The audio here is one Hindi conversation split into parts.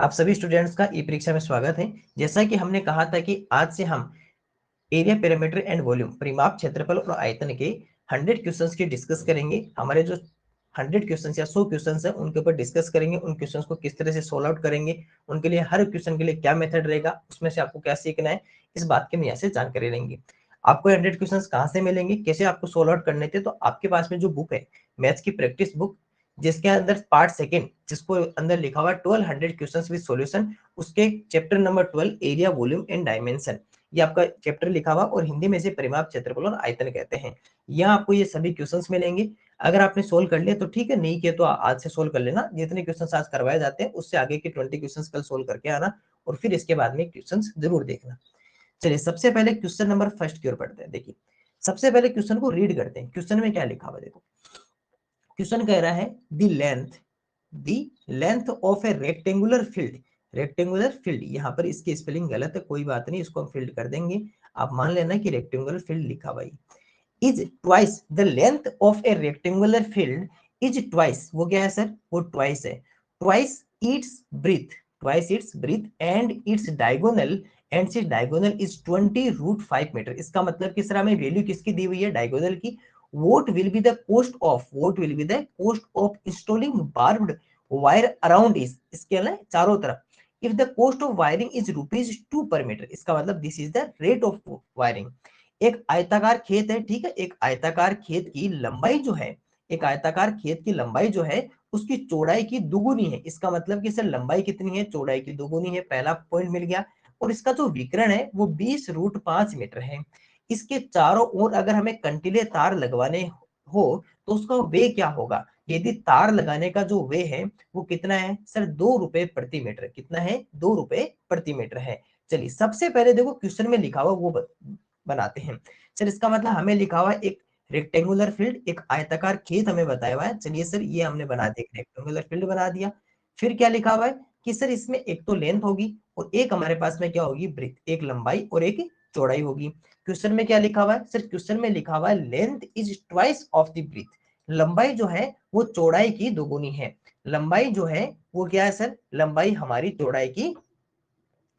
आप सभी स्टूडेंट्स का ई परीक्षा में स्वागत है। जैसा कि हमने कहा था कि आज से हम एरिया, पेरीमीटर एंड वॉल्यूम, परिमाप, क्षेत्रफल और आयतन के 100 क्वेश्चंस की डिस्कस करेंगे। हमारे जो 100 क्वेश्चंस या 100 क्वेश्चंस है उनके ऊपर डिस्कस करेंगे। उन क्वेश्चंस को किस तरह से सोल्व आउट करेंगे, उनके लिए हर क्वेश्चन के लिए क्या मेथड रहेगा, उसमें से आपको क्या सीखना है, इस बात की हम यहाँ से जानकारी लेंगे। आपको 100 क्वेश्चंस कहाँ से मिलेंगे, कैसे आपको सोल्व आउट करने थे, तो आपके पास में जो बुक है मैथ्स की प्रैक्टिस बुक, जिसके अंदर पार्ट सेकंड, जिसको अंदर लिखा हुआ 1200 क्वेश्चंस विद सॉल्यूशन, उसके chapter number 12 area, volume and dimension, ये आपका चैप्टर लिखा हुआ और हिंदी में से परिमाप, क्षेत्रफल और आयतन कहते हैं। यहाँ आपको ये सभी क्वेश्चंस मिलेंगे। अगर आपने सोल्व कर लिया तो ठीक है, नहीं किया तो आज से सोल्व कर लेना। जितने क्वेश्चंस आज करवाए जाते हैं उससे आगे के 20 क्वेश्चंस कल सोल्व करके आना और फिर इसके बाद में क्वेश्चंस जरूर देखना। चलिए सबसे पहले क्वेश्चन नंबर फर्स्ट की ओर पढ़ते हैं। देखिए सबसे पहले क्वेश्चन को रीड करते हैं। क्वेश्चन में क्या लिखा हुआ देखो। क्वेश्चन कह रहा है the length of a rectangular field. Rectangular field, यहाँ पर इसकी स्पेलिंग गलत है, कोई बात नहीं, इसको हम फील्ड कर देंगे। आप मान लेना कि रेक्टेंगुलर फील्ड लिखा हुआ है। Is twice the length of a rectangular field is twice, वो क्या है सर, वो ट्वाइस है। Twice its breadth, twice its breadth and its diagonal, and see diagonal is 20√5 metre. इसका मतलब कि सर हमें वैल्यू किसकी दी हुई है, डायगोनल की। what will be the cost of installing barbed wire around is, इसके ना चारों तरफ। if the cost of wiring is ₹2 per meter, इसका मतलब this is the rate of wiring। एक आयताकार खेत है, ठीक है, एक आयताकार खेत की लंबाई जो है, एक आयताकार खेत की लंबाई जो है उसकी चौड़ाई की दुगुनी है। इसका मतलब कि सर लंबाई कितनी है, चौड़ाई की दुगुनी है, पहला पॉइंट मिल गया। और इसका जो विकर्ण है वो 20√5 मीटर है। इसके चारों ओर अगर हमें कंटीले तार लगवाने हो तो उसका वे क्या होगा। यदि तार लगाने का जो वे है वो कितना है सर, ₹2 प्रति मीटर। कितना है, ₹2 प्रति मीटर है। चलिए सबसे पहले देखो क्वेश्चन में लिखा हुआ वो बनाते हैं। सर इसका मतलब हमें लिखा हुआ एक रेक्टेंगुलर फील्ड, एक आयताकार खेत हमें बताया हुआ है। चलिए सर ये हमने बना दिया, रेक्टेंगुलर फील्ड बना दिया। फिर क्या लिखा हुआ है कि सर इसमें एक तो लेंथ होगी और एक हमारे पास में क्या होगी, ब्रेथ, एक लंबाई और एक चौड़ाई होगी। क्वेश्चन में क्या लिखा हुआ है सर, क्वेश्चन में लिखा हुआ है length is twice of the breadth. लंबाई जो है वो चौड़ाई की दोगुनी है। लंबाई जो है वो क्या है सर, लंबाई हमारी चौड़ाई की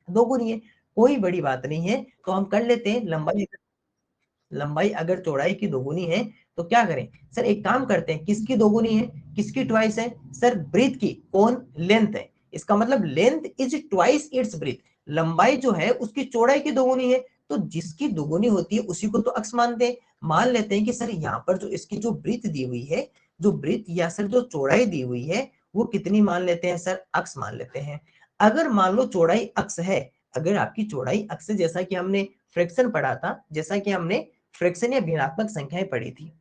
दोगुनी है। कोई बड़ी बात नहीं है, तो हम कर लेते हैं। लंबाई अगर चौड़ाई की दोगुनी है तो क्या करें सर, एक काम करते हैं, किसकी दोगुनी है, किसकी ट्वाइस है सर, ब्रेथ की। कौन, लेंथ है। इसका मतलब length is twice its breath, लंबाई जो है उसकी चौड़ाई की दोगुनी है। तो जिसकी दोगुनी होती है उसी को तो अक्स मानते हैं। मान लेते हैं कि सर यहाँ पर जो इसकी जो ब्रेथ दी हुई है, जो ब्रेथ या सर जो चौड़ाई दी हुई है वो कितनी मान लेते हैं सर, अक्स मान लेते हैं। अगर मान लो चौड़ाई अक्स है, अगर आपकी चौड़ाई अक्स है, जैसा कि हमने फ्रैक्शन पढ़ा था, जैसा कि हमने फ्रैक्शन या भिन्नात्मक संख्याएं पढ़ी थी,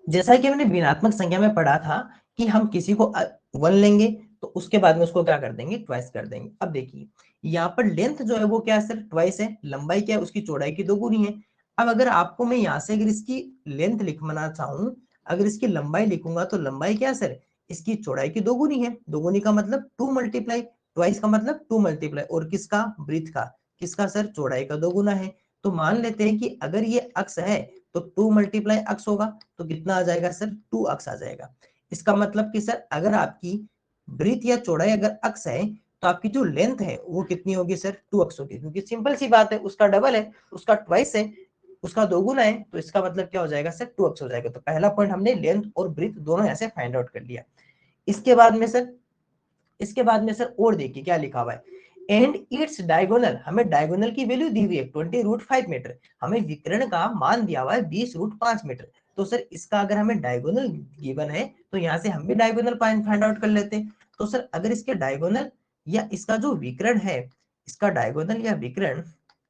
जैसा कि हमने भिन्नात्मक संख्या में पढ़ा था कि हम किसी को 1 लेंगे तो उसके बाद में उसको क्या कर देंगे, ट्वाइस कर देंगे। अब देखिए यहाँ पर लेंथ जो है वो क्या है सर, ट्वाइस है। लंबाई क्या है, उसकी चौड़ाई की दोगुनी है। अब अगर आपको मैं यहाँ से अगर इसकी लेंथ लिखना चाहूँ, अगर इसकी लंबाई लिखूंगा तो लंबाई क्या है सर, इसकी चौड़ाई की दोगुनी है। दोगुनी का मतलब 2 मल्टीप्लाई, ट्वाइस का मतलब 2 मल्टीप्लाई, और किसका, ब्रीथ का, किसका सर, चौड़ाई का दोगुना है। तो मान लेते हैं कि अगर ये अक्स है तो 2 मल्टीप्लाई अक्स होगा, तो कितना आ जाएगा सर, 2 अक्स आ जाएगा। इसका मतलब कि सर अगर आपकी ब्रीथ या चौड़ाई अगर अक्स है तो आपकी जो लेंथ है वो कितनी होगी सर, 2 अक्स होगी, क्योंकि सिंपल सी बात है, उसका डबल है, उसका ट्वाइस है, उसका दोगुना है, तो इसका मतलब क्या हो जाएगा सर, 2 अक्स हो जाएगा। तो पहला पॉइंट हमने लेंथ और ब्रीथ दोनों यहाँ से फाइंड आउट कर लिया। इसके बाद में सर, इसके बाद में सर और देखिए क्या लिखा हुआ है, एंड इट्स डायगोनल, हमें डायगोनल की वैल्यू दी हुई है 20√5 मीटर, हमें विकर्ण का मान दिया हुआ है 20√5 मीटर। तो सर इसका अगर हमें डायगोनल गिवन है तो यहाँ से हम भी डायगोनल फाइंड आउट कर लेते हैं। तो सर अगर इसके डायगोनल या इसका जो विकर्ण है, इसका डायगोनल या विकर्ण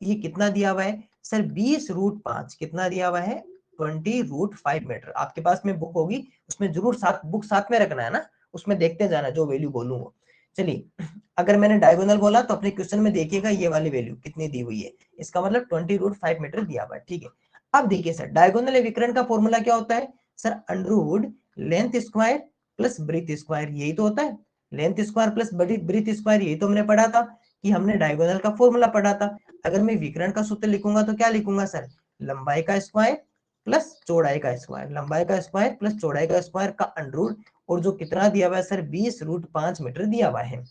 ये कितना दिया हुआ है सर, 20√5, कितना दिया हुआ है, 20√5 मीटर। आपके पास में बुक होगी, उसमें जरूर साथ बुक साथ में रखना है ना, उसमें देखते जाना जो वैल्यू बोलूंगा। चलिए अगर मैंने डायगोनल बोला तो अपने क्वेश्चन में देखिएगा ये वाली वैल्यू कितनी दी हुई है, इसका मतलब 20√5 मीटर दिया हुआ है, ठीक है। अब देखिए सर डायगोनल विकर्ण का फॉर्मूला क्या होता है sir, under root length square plus breadth square, यही तो होता है। Length square plus breadth square, यही तो हमने पढ़ा था कि हमने डायगोनल का फॉर्मूला पढ़ा था। अगर मैं विकर्ण का सूत्र लिखूंगा तो क्या लिखूंगा सर, लंबाई का स्क्वायर प्लस चौड़ाई का स्क्वायर, लंबाई का स्क्वायर प्लस चौड़ाई का स्क्वायर का अंडरवुड, और जो कितना दिया हुआ है सर 20√5 मीटर दिया हुआ है।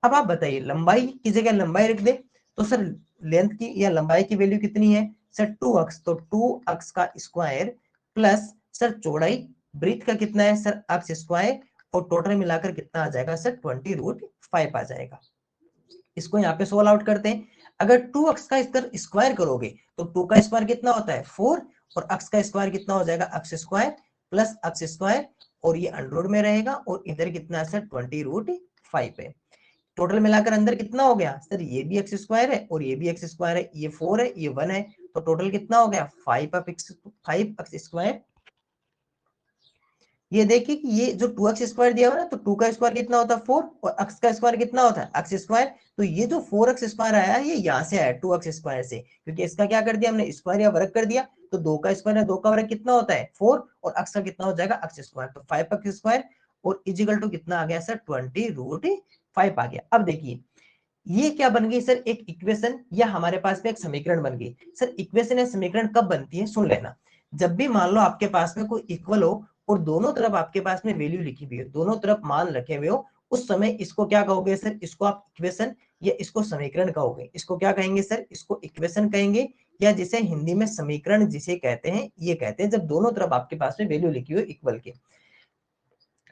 अब आप बताइए लंबाई की जगह लंबाई रख दे तो सर लेंथ की या लंबाई की वैल्यू कितनी है सर 2x, तो 2x का स्क्वायर प्लस सर चौड़ाई ब्रीथ का कितना है सर x स्क्वायर, और टोटल मिलाकर कितना आ जाएगा सर 20√5 आ जाएगा। इसको यहाँ पे सोल्व आउट करते हैं। अगर 2x का स्क्वायर करोगे तो 2 का स्क्वायर कितना होता है 4, और x का स्क्वायर कितना हो जाएगा x square plus x square, और ये अंडर में रहेगा, और इधर कितना है सर 20√5 है। टोटल मिलाकर अंदर कितना हो गया सर, ये भी एक्स स्क्वायर है और ये भी एक्स स्क्वायर है, ये 4 है ये 1 है, तो टोटल कितना हो गया 5x स्क्वायर। ये देखिए कि ये जो 2x स्क्वायर दिया हुआ ना, तो 2 का स्क्वायर कितना होता है 4, और x का स्क्वायर कितना होता है x स्क्वायर, तो ये जो 4x स्क्वायर आया है ये यहाँ से आया 2x स्क्वायर से, क्योंकि इसका क्या कर दिया हमने स्क्वायर या वर्ग कर दिया, तो 2 का स्क्वायर है 2 का वर्ग कितना होता है 4, और x का कितना हो जाएगा x स्क्वायर, तो 5x स्क्वायर और इजिकल टू कितना आ गया सर 20√5 आ गया। अब देखिए ये क्या बन गई सर एक इक्वेशन, या हमारे पास में एक समीकरण बन गई। सर इक्वेशन या समीकरण कब बनती है सुन लेना, जब भी मान लो आपके पास में कोई इक्वल हो और दोनों तरफ आपके पास में वैल्यू लिखी हुई है, दोनों तरफ मान रखे हुए हो, उस समय इसको क्या कहोगे सर, इसको आप इक्वेशन या इसको समीकरण कहोगे। इसको क्या कहेंगे सर, इसको इक्वेशन कहेंगे, या जिसे हिंदी में समीकरण जिसे कहते हैं, ये कहते हैं जब दोनों तरफ आपके पास में वैल्यू लिखी हुई इक्वल के।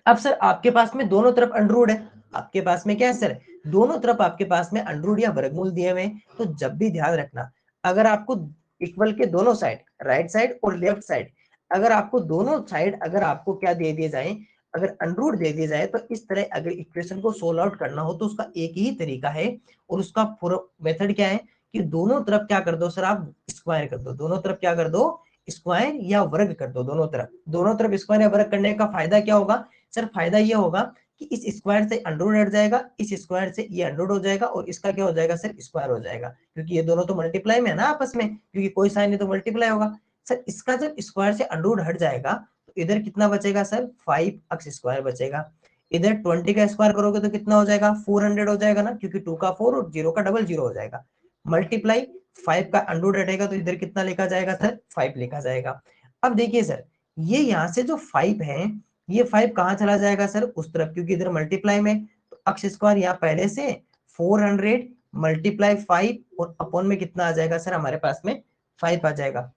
अब सर आपके पास में दोनों तरफ अंडरवुड है, आपके पास में क्या है सर, दोनों तरफ आपके पास में अंडरवुड या वर्गमूल दिए हुए हैं, तो जब भी ध्यान रखना अगर आपको इक्वल के दोनों साइड राइट साइड और लेफ्ट साइड, अगर आपको दोनों साइड अगर आपको क्या दे दिए जाए, अगर अंडरवुड दे दिए जाए, तो इस तरह अगर इक्वेशन को सोल्व आउट करना हो तो उसका एक ही तरीका है, और उसका पूरा मेथड क्या है कि दोनों तरफ क्या कर दो सर, आप स्क्वायर कर दो, दोनों तरफ क्या कर दो स्क्वायर या वर्ग कर दो, दोनों तरफ स्क्वायर या वर्ग करने का फायदा क्या होगा सर, फायदा ये होगा कि इस स्क्वायर से अंडरवुड हट जाएगा, इस स्क्वायर से ये अंडरवुड हो जाएगा, और इसका क्या हो जाएगा सर स्क्वायर हो जाएगा, क्योंकि ये दोनों तो मल्टीप्लाई में है ना आपस में, क्योंकि कोई साइन है तो मल्टीप्लाई होगा। सर इसका जब स्क्वायर से अंडरवुड हट जाएगा तो इधर कितना बचेगा सर 5x स्क्वायर बचेगा, इधर 20 का स्क्वायर करोगे तो कितना हो जाएगा 400 हो जाएगा ना, क्योंकि 2 का 4 और 0 का डबल 0 हो जाएगा, मल्टीप्लाई 5 का अंडरवुड हटेगा तो इधर कितना लिखा जाएगा सर 5 लिखा जाएगा। अब देखिए सर ये यहाँ से जो 5 है, ये 5 कहाँ चला जाएगा सर उस तरफ, क्योंकि इधर मल्टीप्लाई में, तो x स्क्वायर यहाँ पहले से 400 मल्टीप्लाई 5 और अपॉन में कितना आ जाएगा सर हमारे पास में 5 आ जाएगा।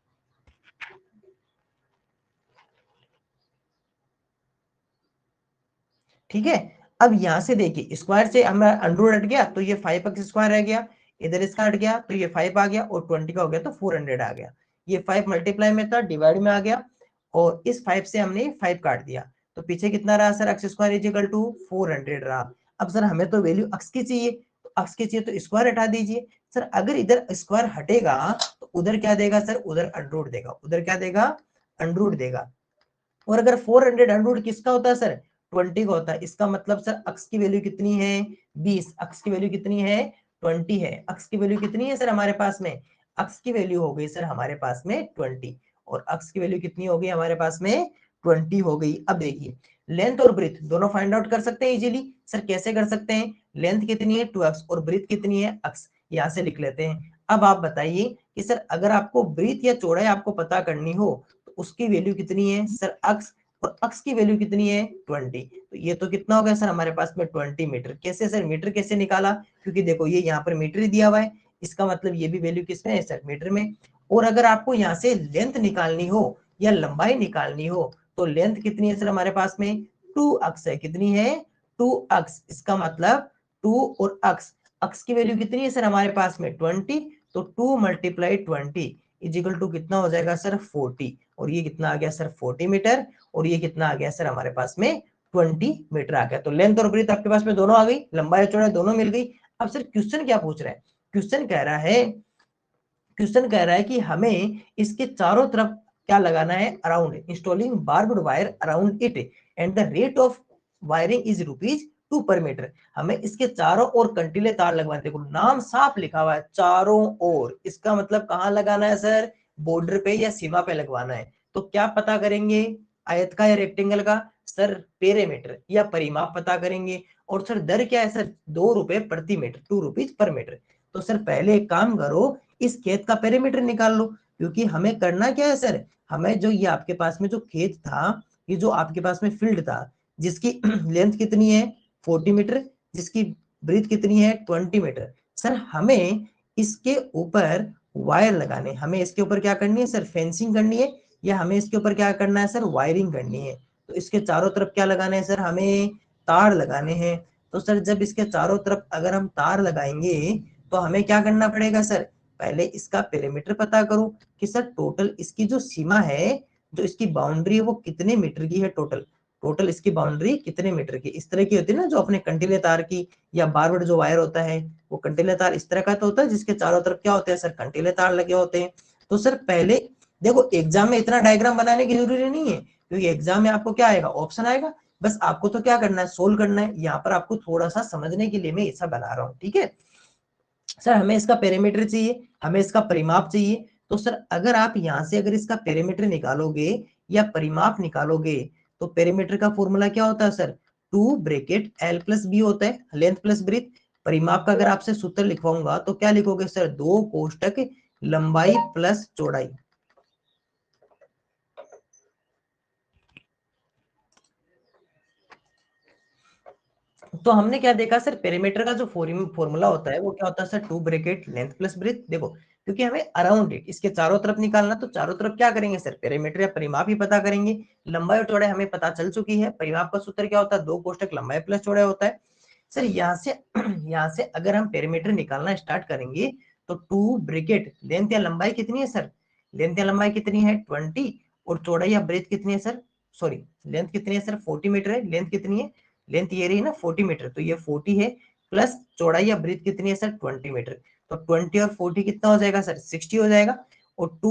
ठीक है, अब यहां से देखिए स्क्वायर से हमारा अंडरवुड हट गया तो ये 5x स्क्वायर रह गया, इधर इसका हट गया तो ये 5 आ गया, और 20 का हो गया तो 400 आ गया, ये 5 मल्टीप्लाई में था डिवाइड में आ गया, और इस 5 से हमने 5 काट दिया, तो पीछे कितना रहा sir x square is equal to 400 रहा। अब सर हमें तो वैल्यू x की चाहिए, तो x की चाहिए तो स्क्वायर हटा दीजिए। सर अगर इधर स्क्वायर हटेगा तो उधर क्या देगा सर, उधर अंडरवुड देगा, उधर क्या देगा अंडरवुड देगा, और अगर 400 अंडरवुड किसका होता है सर 20 का होता है, इसका मतलब सर x की वैल्यू कितनी है 20, x की वैल्यू कितनी है 20 है, x की वैल्यू कितनी है सर हमारे पास में, x की वैल्यू हो गई सर हमारे पास में 20, और x की वैल्यू कितनी हो गई हमारे पास में 20 हो गई। अब देखिए लेंथ और ब्रीथ दोनों फाइंड आउट कर सकते हैं इजीली। सर कैसे कर सकते हैं, लेंथ कितनी है 2x और ब्रीथ कितनी है x, यहाँ से लिख लेते हैं। अब आप बताइए कि सर अगर आपको ब्रीथ या चौड़ाई आपको पता करनी हो तो उसकी वैल्यू कितनी है सर x, और x की वैल्यू कितनी है 20, तो ये तो कितना हो गया सर हमारे पास में 20 मीटर। कैसे सर मीटर कैसे निकाला, क्योंकि देखो ये यहाँ पर मीटर ही दिया हुआ है, इसका मतलब ये भी वैल्यू किसमें है सर मीटर में। और अगर आपको यहाँ से लेंथ निकालनी हो या लंबाई निकालनी हो तो लेंथ कितनी है सर हमारे पास में 2x है, कितनी है 2x, इसका मतलब 2 और x की वैल्यू कितनी है सर हमारे पास में 20, तो 2 मल्टीप्लाई 20 इजिकल टू कितना हो जाएगा सर 40, और ये कितना आ गया सर 40 मीटर, और ये कितना आ गया सर हमारे पास में 20 मीटर आ गया। तो लेंथ और ब्रीथ आपके पास में दोनों आ गई, लंबाई और चौड़ाई दोनों मिल गई। अब सर क्वेश्चन क्या पूछ रहा है, क्वेश्चन कह रहा है कि हमें इसके चारों तरफ क्या लगाना है, around installing barbed wire around it and the rate of wiring is ₹2 per metre. हमें इसके चारों ओर कंटीले तार लगवाने, देखो नाम साफ लिखा हुआ है चारों ओर, इसका मतलब कहाँ लगाना है सर, बॉर्डर पे या सीमा पे लगवाना है। तो क्या पता करेंगे, आयत का या रेक्टेंगल का सर, पेरीमीटर या परिमाप पता करेंगे, और सर दर क्या है सर ₹2 प्रति मीटर, ₹2 पर मीटर। तो सर पहले एक काम करो, इस खेत का पेरीमीटर निकाल लो, क्योंकि हमें करना क्या है सर, हमें जो ये आपके पास में जो खेत था, ये जो आपके पास में फील्ड था, जिसकी लेंथ कितनी है 40 मीटर, जिसकी ब्रीथ कितनी है 20 मीटर। सर हमें इसके ऊपर वायर लगाने, हमें इसके ऊपर क्या करनी है सर, फेंसिंग करनी है, या हमें इसके ऊपर क्या करना है सर, वायरिंग करनी है। तो इसके चारों तरफ क्या लगाना है सर, हमें तार लगाने हैं। तो सर जब इसके चारों तरफ अगर हम तार लगाएंगे तो हमें क्या करना पड़ेगा सर, पहले इसका पेरीमीटर पता करो कि सर टोटल इसकी जो सीमा है, जो इसकी बाउंड्री है वो कितने मीटर की है, टोटल टोटल इसकी बाउंड्री कितने मीटर की, इस तरह की होती है ना जो अपने कंटीले तार की, या बारबड़ जो वायर होता है वो कंटीले तार इस तरह का तो होता है जिसके चारों तरफ क्या होते हैं सर, कंटीले तार लगे होते हैं। तो सर पहले देखो एग्जाम में इतना डायग्राम बनाने की जरूरी नहीं है, क्योंकि एग्जाम में आपको क्या आएगा, ऑप्शन आएगा, बस आपको तो क्या करना है, सोल्व करना है। यहाँ पर आपको थोड़ा सा समझने के लिए मैं ऐसा बना रहा हूँ, ठीक है। सर हमें इसका पेरीमीटर चाहिए, हमें इसका परिमाप चाहिए। तो सर अगर आप यहाँ से अगर इसका पेरीमीटर निकालोगे या परिमाप निकालोगे, तो पेरीमीटर का फॉर्मूला क्या होता है sir, 2 bracket L plus B होता है, लेंथ प्लस ब्रीथ। परिमाप का अगर आपसे सूत्र लिखवाऊंगा तो क्या लिखोगे सर, 2 कोष्टक लंबाई प्लस चौड़ाई। तो हमने क्या देखा सर, पेरीमीटर का जो फॉर्मूला होता है वो क्या होता है sir, 2 bracket length plus breadth. देखो क्योंकि हमें अराउंड इट इसके चारों तरफ निकालना, तो चारों तरफ क्या करेंगे सर, पेरीमीटर या परिमाप ही पता करेंगे। लंबाई और चौड़ाई हमें पता चल चुकी है, परिमाप का सूत्र क्या होता है, 2 कोष्टक लंबाई प्लस चौड़ाई होता है। सर यहाँ से अगर हम पेरीमीटर निकालना स्टार्ट करेंगे तो 2 ब्रैकेट लेंथ या लंबाई कितनी है सर, लेंथ या लंबाई कितनी है 20, और चौड़ाई या ब्रेथ कितनी है सर, सॉरी लेंथ कितनी है सर 40 मीटर है, लेंथ कितनी है, लेंथ ये रही ना 40 मीटर, तो ये 40 है, प्लस चौड़ाई या ब्रीथ कितनी है सर 20 मीटर। तो 20 और 40 कितना हो जाएगा सर, 60 हो जाएगा। और 2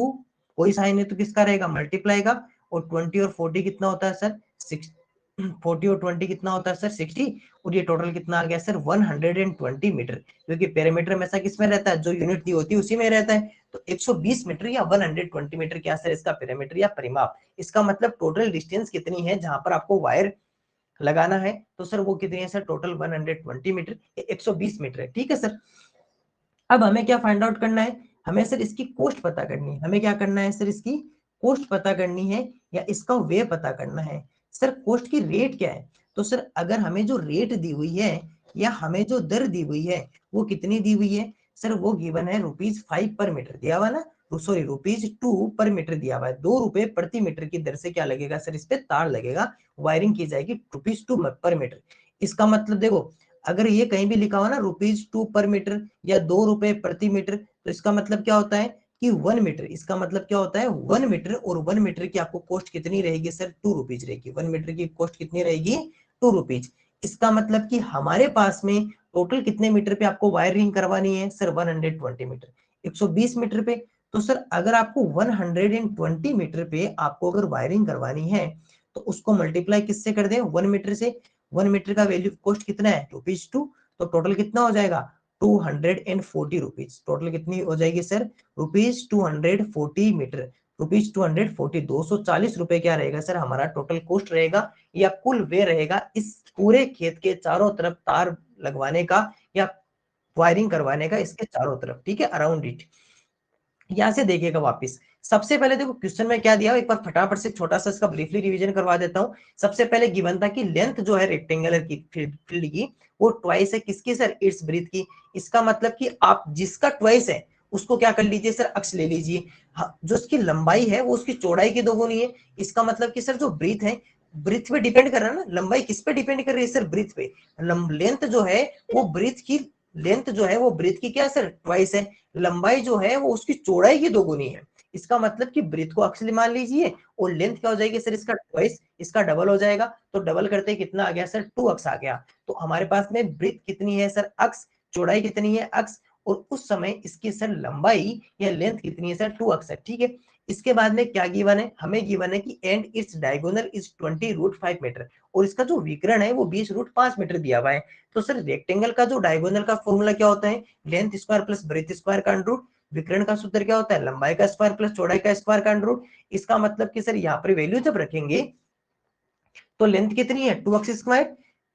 कोई साइन है तो किसका रहेगा, मल्टीप्लाई का। और 20 और 40 कितना होता है सर 6, 40 और 20 कितना होता है सर 60। और ये टोटल कितना आ गया सर 120 मीटर, क्योंकि पेरीमीटर हमेशा किस में रहता है, जो यूनिट दी होती है उसी में रहता है। तो 120 मीटर या 120 मीटर क्या सर इसका पेरीमीटर या परिमाप। इसका मतलब टोटल डिस्टेंस कितनी है जहां पर आपको वायर लगाना है, तो सर वो कितनी है सर, टोटल 120 मीटर, 120 मीटर है, ठीक है सर। अब हमें क्या फाइंड आउट करना है, हमें सर इसकी कॉस्ट पता करनी है, हमें क्या करना है सर, इसकी कॉस्ट पता करनी है या इसका वे पता करना है। सर कॉस्ट की रेट क्या है, तो सर अगर हमें जो रेट दी हुई है या हमें जो दर दी हुई है वो कितनी दी हुई है सर, वो गिवन है ₹5 पर मीटर दिया हुआ ना, सॉरी ₹2 पर मीटर दिया हुआ है, ₹2 प्रति मीटर की दर से क्या लगेगा सर, इस पे तार लगेगा, वायरिंग की जाएगी ₹2 पर मीटर। इसका मतलब देखो अगर ये कहीं भी लिखा हुआ ना ₹2 पर मीटर या ₹2 प्रति मीटर, तो इसका मतलब क्या होता है कि 1 मीटर, इसका मतलब क्या होता है 1 मीटर, और 1 मीटर की आपको कॉस्ट कितनी रहेगी सर, ₹2 रहेगी, 1 मीटर की कॉस्ट कितनी रहेगी, ₹2। इसका मतलब कि हमारे पास में टोटल कितने मीटर पे आपको वायरिंग करवानी है सर, 120 मीटर, 120 मीटर पे। तो सर अगर आपको 120 मीटर पे आपको अगर वायरिंग करवानी है तो उसको मल्टीप्लाई किससे कर दें, 1 मीटर से। 1 मीटर का वैल्यू कॉस्ट कितना है ₹2, तो टोटल कितना हो जाएगा ₹240। टोटल कितनी हो जाएगी सर, ₹240 मीटर, ₹240, ₹240 क्या रहेगा सर हमारा टोटल कॉस्ट रहेगा, या कुल वे रहेगा इस पूरे खेत के चारों तरफ तार लगवाने का या वायरिंग करवाने का इसके चारों तरफ, ठीक है, अराउंड इट। यहाँ से देखिएगा वापस, सबसे पहले देखो क्वेश्चन में क्या दिया, एक बार फटाफट से छोटा सा इसका ब्रीफली रिवीजन करवा देता हूँ। सबसे पहले गिवन था कि लेंथ जो है रेक्टेंगुलर की फील्ड की वो ट्वाइस है किसकी सर, इट्स ब्रीथ की। इसका मतलब कि आप जिसका ट्वाइस है उसको क्या कर लीजिए सर, अक्ष ले लीजिए। हाँ, जो उसकी लंबाई है वो उसकी चौड़ाई की दोगुनी है। इसका मतलब कि सर जो ब्रीथ है, ब्रीथ पे डिपेंड कर रहा है ना, लंबाई किस पे डिपेंड कर रही है सर, ब्रीथ पे। लेंथ जो है वो ब्रीथ की, लेंथ जो है वो ब्रीथ की क्या सर, ट्वाइस है। लंबाई जो है वो उसकी चौड़ाई की दोगुनी है। इसका मतलब कि ब्रीथ को अक्ष मान लीजिए, और लेंथ क्या हो जाएगी सर इसका ट्वाइस, इसका डबल हो जाएगा। तो डबल करते कितना आ गया सर, 2 अक्ष आ गया। तो हमारे पास में ब्रीथ कितनी है सर, अक्ष, चौड़ाई कितनी है अक्ष, और उस समय इसकी सर लंबाई या लेंथ कितनी है सर, 2 अक्ष है, ठीक है। इसके बाद में क्या गिवन है, हमें गिवन है कि and its diagonal is 20√5 metre, और इसका जो विकर्ण है वो 20√5 मीटर दिया हुआ है। तो सर रेक्टेंगल का जो डायगोनल का फॉर्मूला क्या होता है, length square plus breadth square का अंडर रूट। विकर्ण का सूत्र क्या होता है, लंबाई का स्क्वायर प्लस चौड़ाई का स्क्वायर का अंडर रूट। इसका मतलब कि सर यहाँ पर वैल्यू जब रखेंगे तो लेंथ कितनी है 2x स्क्वायर,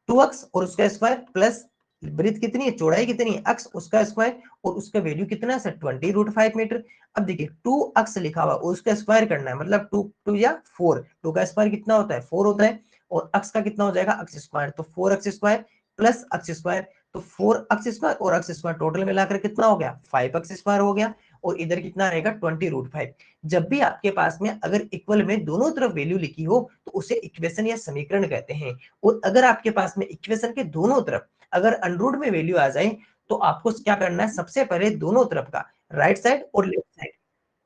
2x और उसका स्क्वायर, प्लस ब्रीथ कितनी है, चौड़ाई कितनी है x उसका स्क्वायर, और उसका वैल्यू कितना है सर 20√5 मीटर। अब देखिए 2x लिखा हुआ उसका स्क्वायर करना है, मतलब 2 2 या 4, 2 का स्क्वायर कितना होता है 4 होता है, और अक्ष का कितना हो जाएगा अक्ष स्क्वायर, तो 4x स्क्वायर प्लस अक्ष स्क्वायर, तो 4x स्क्वायर और अक्ष स्क्वायर टोटल मिलाकर कितना हो गया 5x स्क्वायर हो गया, और इधर कितना रहेगा 20√5। जब भी आपके पास में अगर इक्वल में दोनों तरफ वैल्यू लिखी हो तो उसे इक्वेशन या समीकरण कहते हैं, और अगर आपके पास में इक्वेशन के दोनों तरफ अगर अंडर में वैल्यू आ जाए तो आपको क्या करना है, सबसे पहले दोनों तरफ का राइट साइड और लेफ्ट साइड,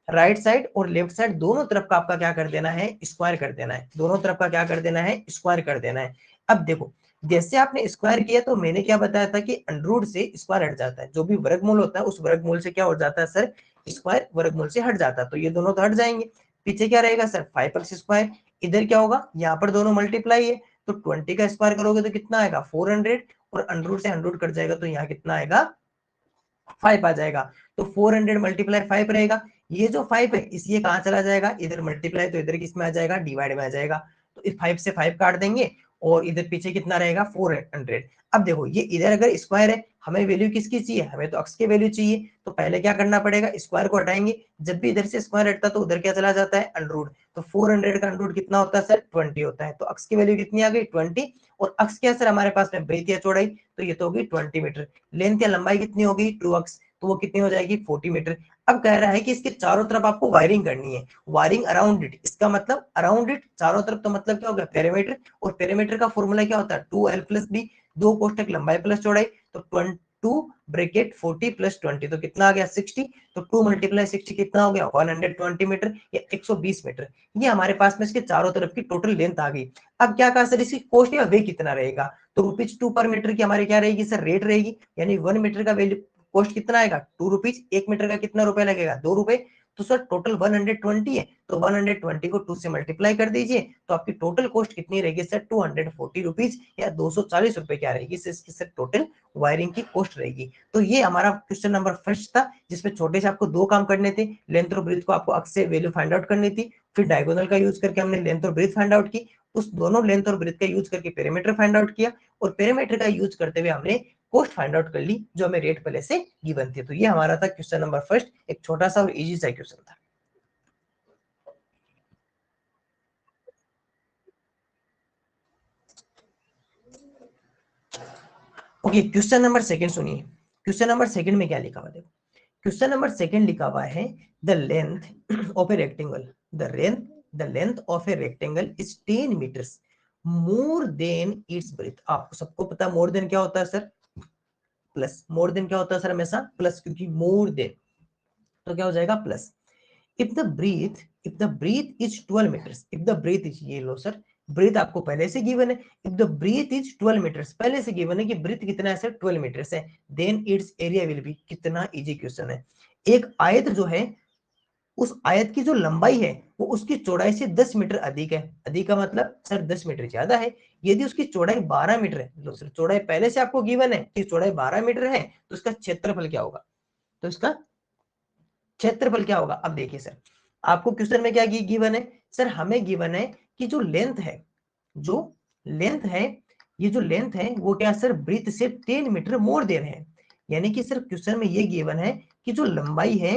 राइट साइड और लेफ्ट साइड दोनों तरफ का आपका क्या कर देना है स्क्वायर कर देना है, दोनों तरफ का क्या कर देना है स्क्वायर कर देना है। अब देखो जैसे आपने स्क्वायर किया तो मैंने क्या बताया था कि अंडर से स्क्वायर हट जाता है, जो भी वर्गमूल होता है उस वर्गमूल से क्या हो जाता है सर स्क्वायर वर्गमूल से हट जाता है, तो ये दोनों तो हट जाएंगे, पीछे क्या रहेगा सर 5x स्क्वायर, इधर क्या होगा यहाँ पर दोनों मल्टीप्लाई है तो 20 का स्क्वायर करोगे तो कितना आएगा 400, और अंडर से अंडर कट जाएगा तो यहाँ कितना आएगा 5 आ जाएगा, तो 400 मल्टीप्लाई 5 रहेगा, ये जो 5 है इसी कहाँ चला जाएगा इधर मल्टीप्लाई, तो इधर किसमें आ जाएगा डिवाइड में आ जाएगा, तो इस 5 से 5 काट देंगे और इधर पीछे कितना रहेगा 400। अब देखो ये इधर अगर स्क्वायर है हमें वैल्यू किसकी चाहिए, हमें तो अक्स की वैल्यू चाहिए, तो पहले क्या करना पड़ेगा स्क्वायर को हटाएंगे, जब भी इधर से स्क्वायर हटता तो उधर क्या चला जाता है अंडर, तो 400 का अंडर कितना होता है सर 20 होता है, तो अक्स की वैल्यू कितनी आ गई 20, और अक्स क्या सर हमारे पास में ब्रेथ या चौड़ाई, तो ये तो होगी 20 मीटर, लेंथ या लंबाई कितनी होगी 2x, तो वो कितनी हो जाएगी 40 मीटर। अब कह रहा है कि इसके चारों तरफ आपको वायरिंग करनी है, वायरिंग अराउंड इट, इसका मतलब अराउंड इट चारों तरफ, तो मतलब क्या होगा पेरीमीटर, और पेरीमीटर का फॉर्मूला क्या होता है 2l+b, दो कोष्टक लंबाई प्लस चौड़ाई, तो 2 ब्रैकेट 40 प्लस 20 तो कितना आ गया 60, तो 2 मल्टीप्लाई 60 कितना हो गया 120 मीटर या 120 मीटर, ये हमारे पास में इसके चारों तरफ की टोटल लेंथ आ गई। अब क्या कहा सर इसकी कॉस्ट या वे कितना रहेगा, तो ₹2 पर मीटर की हमारी क्या रहेगी सर रेट रहेगी, यानी 1 मीटर का वैल्यू कॉस्ट कितना आएगा ₹2, 1 मीटर का कितना रुपए लगेगा ₹2, तो सर टोटल 120 है, तो 120 को 2 से मल्टीप्लाई कर दीजिए, तो आपकी टोटल कॉस्ट कितनी रहेगी सर ₹240 या ₹240 क्या रहेगी सर टोटल वायरिंग की कॉस्ट रहेगी। तो ये हमारा क्वेश्चन नंबर फर्स्ट था जिसमें छोटे से आपको दो काम करने थे, लेंथ और ब्रेथ को आपको अक्स से वैल्यू फाइंड आउट करनी थी, फिर डायगोनल का यूज करके हमने लेंथ और ब्रेथ फाइंड आउट की, उस दोनों लेंथ और ब्रेथ का यूज करके पेरीमीटर फाइंड आउट किया, और पेरीमीटर का यूज करते हुए हमने कॉस्ट फाइंड आउट कर ली जो हमें रेट पहले से गिवन थे। तो ये हमारा था क्वेश्चन नंबर फर्स्ट, एक छोटा सा और इजी सा क्वेश्चन था। ओके क्वेश्चन नंबर सेकंड सुनिए, क्वेश्चन नंबर सेकंड में क्या लिखा हुआ देखो, क्वेश्चन नंबर सेकंड लिखा हुआ है the length of a rectangle, the length of a rectangle is 10 metres more than its breadth. आपको सबको पता मोर देन क्या होता है सर प्लस, मोर देन क्या होता है सर हमेशा प्लस, क्योंकि मोर देन तो क्या हो जाएगा plus. If the breadth is 12 metres, if the breadth is, ये लो सर ब्रीथ आपको पहले से गिवन है, if the breadth is 12 metres पहले से गिवन है कि ब्रीथ कितना है सर 12 मीटर्स है, then its area will be, कितना इजी क्वेश्चन है। एक आयत जो है उस आयत की जो लंबाई है वो उसकी चौड़ाई से 10 मीटर अधिक है, अधिक का मतलब सर 10 मीटर ज्यादा है, यदि उसकी चौड़ाई 12 मीटर है, लो सर चौड़ाई पहले से आपको गिवन है कि चौड़ाई 12 मीटर है, तो इसका क्षेत्रफल क्या होगा, तो इसका क्षेत्रफल क्या होगा। अब देखिए सर आपको क्वेश्चन में क्या गिवन है सर, हमें गिवन है कि जो लेंथ है, जो लेंथ है, ये जो लेंथ है वो क्या सर ब्रीथ से 10 मीटर मोर देन है, यानी कि सर क्वेश्चन में ये गिवन है कि जो लंबाई है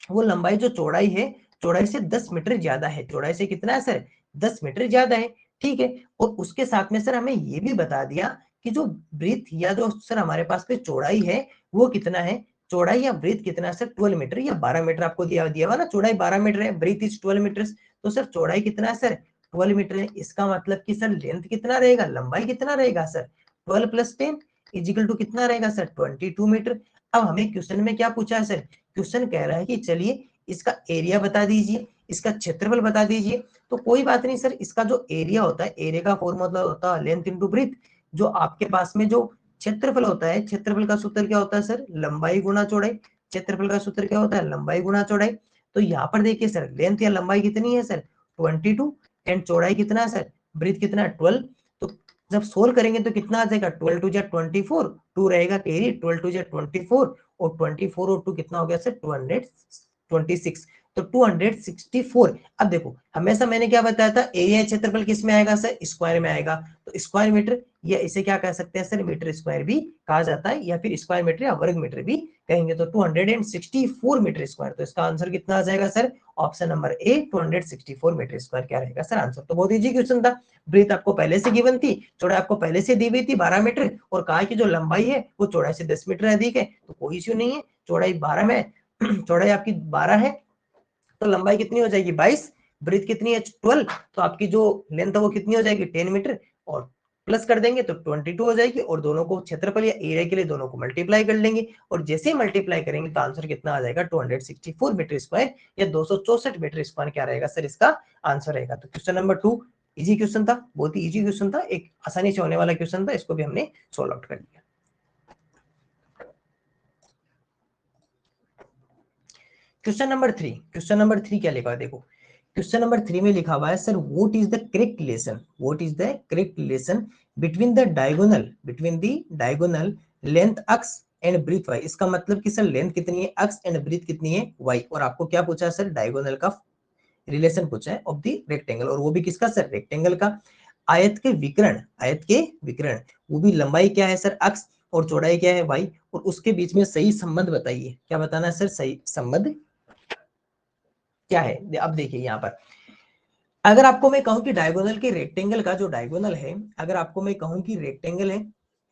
वो लंबाई जो चौड़ाई है चौड़ाई से 10 मीटर ज्यादा है, चौड़ाई से कितना है सर 10 मीटर ज्यादा है, ठीक है। और उसके साथ में सर हमें ये भी बता दिया कि जो ब्रीथ या जो सर हमारे पास में चौड़ाई है वो कितना है, चौड़ाई या ब्रीथ कितना है सर 12 मीटर या 12 मीटर आपको दिया दिया हुआ ना, चौड़ाई 12 मीटर है, ब्रीथ इज 12 मीटर, तो सर चौड़ाई कितना है सर 12 मीटर है, इसका मतलब कि सर लेंथ कितना रहेगा, लंबाई कितना रहेगा सर 12 + 10 इजिकल टू कितना रहेगा सर 22 मीटर। अब हमें क्वेश्चन में क्या पूछा है सर, क्वेश्चन कह रहा है कि चलिए इसका एरिया बता दीजिए, इसका क्षेत्रफल बता दीजिए, तो कोई बात नहीं सर, इसका जो एरिया होता है एरिया का फॉर्मूला होता है लेंथ इनटू ब्रीथ, जो आपके पास में जो क्षेत्रफल होता है क्षेत्रफल का सूत्र क्या होता है सर लंबाई गुणा चौड़ाई, क्षेत्रफल का सूत्र क्या होता है लंबाई गुणा चौड़ाई, तो यहाँ पर देखिए सर लेंथ या लंबाई कितनी है सर 22 एंड चौड़ाई कितना है सर ब्रीथ कितना है 12, तो जब सोल्व करेंगे तो कितना आ जाएगा 12 2 24, 2 रहेगा कैरी 12 2 24, और 24 और 2 कितना हो गया सर 226, तो 264। अब देखो हमेशा मैंने क्या बताया था, एरिया क्षेत्रफल किस में आएगा सर, स्क्वायर में आएगा। तो स्क्वायर मीटर, या इसे क्या कह सकते हैं सर, मीटर स्क्वायर भी कहा जाता है, या फिर स्क्वायर मीटर या वर्ग मीटर भी कहेंगे। तो 264 मीटर स्क्वायर। तो इसका आंसर कितना आ जाएगा sir, option number A 264 metre square क्या रहेगा सर आंसर। तो बहुत इजी क्वेश्चन था। ब्रीथ आपको पहले से गिवन थी, चौड़ाई आपको पहले से दी हुई थी 12 मीटर, और कहा कि जो लंबाई है वो चौड़ाई से 10 मीटर अधिक है। तो कोई इश्यू नहीं है, चौड़ाई 12 में चौड़ाई आपकी 12 है, तो लंबाई कितनी हो जाएगी 22, ब्रीथ कितनी है 12, तो आपकी जो लेंथ है वो कितनी हो जाएगी 10 मीटर, और प्लस कर देंगे तो 22 हो जाएगी, और दोनों को क्षेत्रफल या एरिया के लिए दोनों को मल्टीप्लाई कर लेंगे, और जैसे ही मल्टीप्लाई करेंगे तो आंसर कितना आ जाएगा 264 मीटर स्क्वायर, या 264 मीटर स्क्वायर क्या रहेगा सर इसका आंसर रहेगा। तो क्वेश्चन नंबर 2 इजी क्वेश्चन था, बहुत ही इजी क्वेश्चन था, एक आसानी से होने वाला क्वेश्चन था, इसको भी हमने सोल्व आउट कर लिया। क्वेश्चन नंबर 3 क्या लिखा है देखो, क्वेश्चन नंबर 3 में लिखा हुआ है sir what is the correct relation between the diagonal length x and breadth y. इसका मतलब कि सर लेंथ कितनी है अक्स एंड ब्रीथ कितनी है वाई, और आपको क्या पूछा है सर, डायगोनल का रिलेशन पूछा है ऑफ द रेक्टेंगल, और वो भी किसका सर, रेक्टेंगल का। आयत के विकर्ण वो भी लंबाई क्या है सर अक्स, और चौड़ाई क्या है वाई, और उसके बीच में सही संबंध बताइए। क्या बताना है सर, सही संबंध क्या है। अब देखिए यहाँ पर अगर आपको मैं कहूं कि डायगोनल के रेक्टेंगल का जो डायगोनल है, अगर आपको मैं कहूं कि रेक्टेंगल है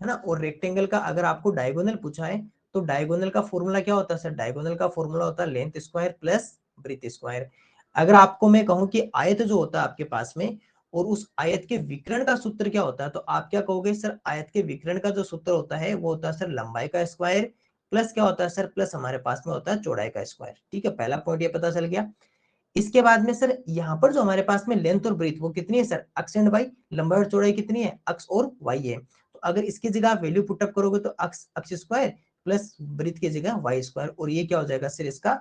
ना, और रेक्टेंगल का अगर आपको डायगोनल पूछा है, तो डायगोनल का फॉर्मूला क्या होता है सर, डायगोनल का फॉर्मूला होता है length square plus breadth square. अगर आपको मैं कहूं कि आयत जो होता है आपके पास में, और उस आयत के विकर्ण का सूत्र क्या होता है, तो आप क्या कहोगे सर, आयत के विकर्ण का जो सूत्र होता है वो होता है सर लंबाई का स्क्वायर, प्लस क्या होता है सर, प्लस हमारे पास में होता है चौड़ाई का स्क्वायर। ठीक है, पहला पॉइंट ये पता चल गया। इसके बाद में सर यहाँ पर जो हमारे पास में लेंथ और ब्रीथ वो कितनी है सर, अक्स एंड वाई, लंबाई और चौड़ाई कितनी है, अक्स और वाई है। तो अगर इसकी जगह आप वैल्यू पुटअप करोगे तो अक्स स्क्वायर प्लस ब्रीथ की जगह वाई स्क्वायर, और ये क्या हो जाएगा सर इसका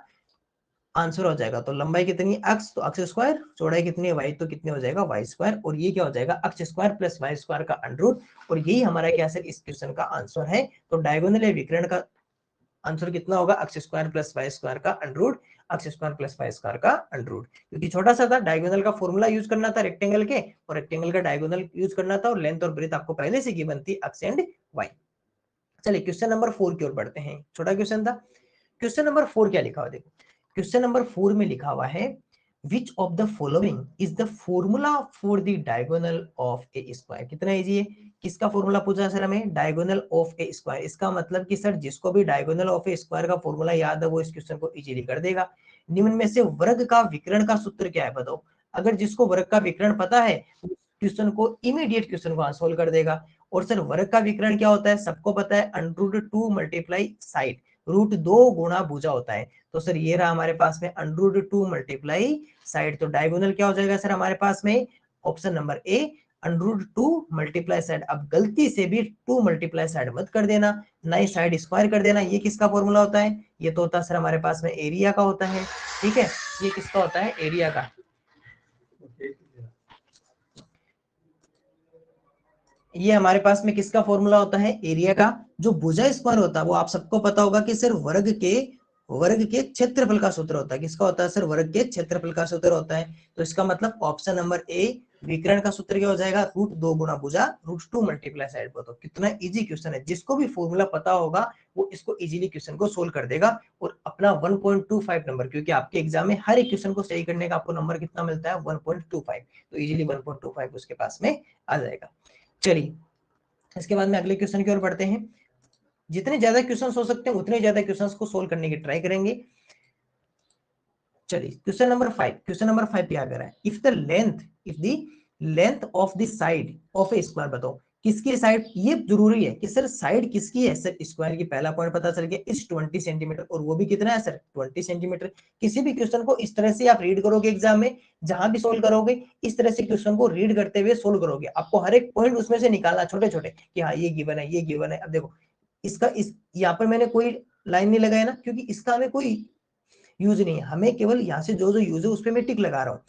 आंसर हो जाएगा। तो लंबाई कितनी है अक्स, तो अक्स स्क्वायर, चौड़ाई कितनी है वाई, तो कितने हो जाएगा वाई स्क्वायर, और ये क्या हो जाएगा अक्स स्क्वायर प्लस वाई स्क्वायर का अंडर, और यही हमारा क्या सर इस क्वेश्चन का आंसर है। तो डायगोनल या विकर्ण का आंसर कितना होगा, x square plus y square का under, x square plus y square का अंडर, क्योंकि छोटा सा था, डायगोनल का फॉर्मूला यूज करना था रेक्टेंगल के, और रेक्टेंगल का डायगोनल यूज करना था, और लेंथ और ब्रेथ आपको पहले से गिवन थी एक्स एंड वाई। चलिए क्वेश्चन नंबर 4 की ओर बढ़ते हैं, छोटा क्वेश्चन था। क्वेश्चन नंबर 4 क्या लिखा हुआ देखो, क्वेश्चन नंबर 4 में लिखा हुआ है which of the following is the formula for the diagonal of a square। कितना इजी है, किसका फॉर्मूला पूछा सर हमें, डायगोनल ऑफ ए स्क्वायर। इसका मतलब कि सर जिसको भी डायगोनल ऑफ ए स्क्वायर का फॉर्मूला याद है वो इस क्वेश्चन को इजीली कर देगा। निम्न में से वर्ग का विकर्ण का सूत्र क्या है बताओ। अगर जिसको वर्ग का विकर्ण पता है क्वेश्चन को इमीडिएट क्वेश्चन को सोल्व कर देगा। और सर वर्ग का विकर्ण क्या होता है, सबको पता है, √2 मल्टीप्लाई साइड, √2 गुणा भुजा होता है। तो सर ये रहा हमारे पास में √2 मल्टीप्लाई साइड, तो डायगोनल क्या हो जाएगा सर हमारे पास में, ऑप्शन नंबर ए √2 मल्टीप्लाई साइड। अब गलती से भी 2 मल्टीप्लाई साइड मत कर देना, नई साइड स्क्वायर कर देना। ये किसका फॉर्मूला होता है, ये तो होता है सर हमारे पास में एरिया का होता है। ठीक है, ये किसका होता है, एरिया का। ये हमारे पास में किसका फॉर्मूला होता है, एरिया का। जो भुजा स्क्वायर होता है वो आप सबको पता होगा कि सर वर्ग के क्षेत्रफल का सूत्र होता है। किसका होता है सर, वर्ग के क्षेत्रफल का सूत्र होता है। तो इसका मतलब ऑप्शन नंबर ए विकर्ण का सूत्र क्या हो जाएगा, √2 गुणा भुजा √2 मल्टीप्लाई साइड। बताओ कितना इजी क्वेश्चन है, जिसको भी फॉर्मूला पता होगा वो इसको इजीली क्वेश्चन को सोल्व कर देगा, और अपना 1.25 नंबर, क्योंकि आपके एग्जाम में हर एक क्वेश्चन को सही करने का आपको नंबर कितना मिलता है 1.25, तो इजीली 1.25 उसके पास में आ जाएगा। चलिए इसके बाद में अगले क्वेश्चन की ओर बढ़ते हैं। जितने ज्यादा क्वेश्चन हो सकते हैं उतने ज्यादा क्वेश्चन को सोल्व करने की ट्राई करेंगे। चलिए क्वेश्चन नंबर 5 क्या कर रहा है, if the length of the side of A square. बताओ किसकी साइड, ये जरूरी है कि सर साइड किसकी है सर, स्क्वायर की। पहला पॉइंट पता चल गया, इस 20 सेंटीमीटर, और वो भी कितना है सर 20 सेंटीमीटर। किसी भी क्वेश्चन को इस तरह से आप रीड करोगे एग्जाम में, जहां भी सोल्व करोगे इस तरह से क्वेश्चन को रीड करते हुए सोल्व करोगे, आपको हर एक पॉइंट उसमें से निकालना छोटे छोटे, कि हाँ ये गिवन है, ये गिवन है। अब देखो इसका इस यहाँ पर मैंने कोई लाइन नहीं लगाया ना, क्योंकि इसका हमें कोई यूज नहीं है, हमें केवल यहाँ से जो जो यूज है उस पर मैं टिक लगा रहा हूँ।